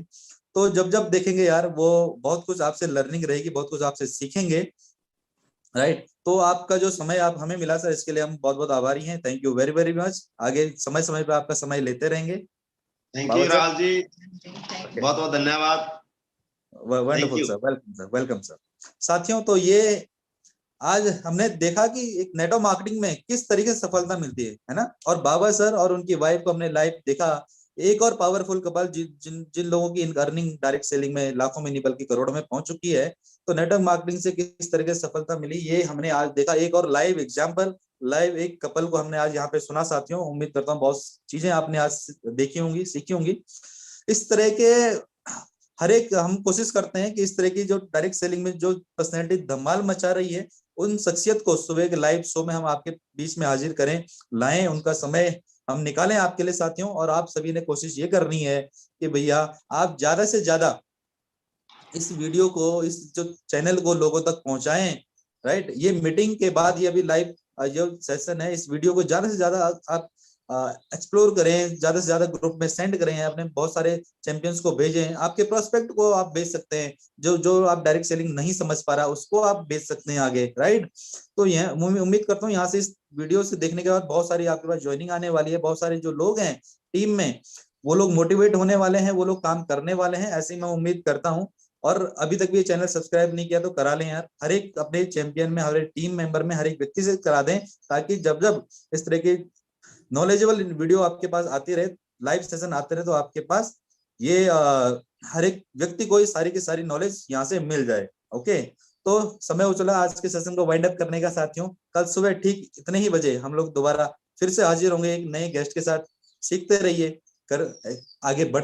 तो जब जब देखेंगे यार वो बहुत कुछ आपसे लर्निंग रहेगी, बहुत कुछ आपसे सीखेंगे, राइट। तो आपका जो समय आप हमें मिला सर, इसके लिए हम बहुत बहुत आभारी हैं। Thank you very very much. आगे समय समय पे आपका समय लेते रहेंगे। Thank you Rahul ji, Thank you. बहुत बहुत धन्यवाद। Wonderful sir, welcome sir, welcome sir. साथियों तो ये आज हमने देखा कि एक नेटवर्क मार्केटिंग में किस तरीके से सफलता मिलती है ना। और बाबा सर और उनकी वाइफ को हमने लाइव देखा, एक और पावरफुल कपल जिन लोगों की अर्निंग डायरेक्ट सेलिंग में लाखों में नहीं बल्कि करोड़ों में पहुंच चुकी है। तो नेटवर्क मार्केटिंग से किस तरीके से सफलता मिली ये हमने आज देखा, एक और लाइव एग्जांपल, लाइव एक कपल को हमने आज यहाँ पे सुना। साथियों उम्मीद करता हूँ बहुत चीजें आपने आज देखी होंगी, सीखी होंगी। इस तरह के हर एक हम कोशिश करते हैं कि इस तरह की जो डायरेक्ट सेलिंग में जो पर्सनैलिटी धमाल मचा रही है, उन शख्सियत को सुबह के लाइव शो में हम आपके बीच में हाजिर करें, लाएं, उनका समय हम निकालें आपके लिए साथियों। और आप सभी ने कोशिश ये करनी है कि भैया आप ज्यादा से ज्यादा इस वीडियो को, इस जो चैनल को लोगों तक पहुंचाएं, राइट। ये मीटिंग के बाद ये अभी लाइव जो सेशन है, इस वीडियो को ज्यादा से ज्यादा आप एक्सप्लोर करें, ज्यादा से ज्यादा ग्रुप में सेंड करें, अपने बहुत सारे चैंपियंस को भेजें, आपके प्रोस्पेक्ट को आप भेज सकते हैं, जो आप डायरेक्ट सेलिंग नहीं समझ पा रहा उसको आप भेज सकते हैं आगे, राइट। तो यह उम्मीद करता हूँ यहाँ से इस वीडियो से देखने के बाद बहुत सारी आपके पास ज्वाइनिंग आने वाली है, बहुत सारे जो लोग हैं टीम में वो लोग मोटिवेट होने वाले हैं, वो लोग काम करने वाले हैं, ऐसी मैं उम्मीद करता हूँ। और अभी तक भी ये चैनल सब्सक्राइब नहीं किया तो करा लें यार, हर एक अपने चैंपियन में, हर एक टीम मेंबर में, हर एक व्यक्ति से करा दें, ताकि जब जब इस तरह की नॉलेजेबल वीडियो आपके पास आती रहे, लाइव सेशन आते रहे, तो आपके पास ये हर एक व्यक्ति को सारी की सारी नॉलेज यहाँ से मिल जाए। ओके, तो समय हो चला आज के सेशन को वाइंड अप करने का साथियों। कल सुबह ठीक इतने ही बजे हम लोग दोबारा फिर से हाजिर होंगे एक नए गेस्ट के साथ। सीखते रहिए, कर आगे बढ़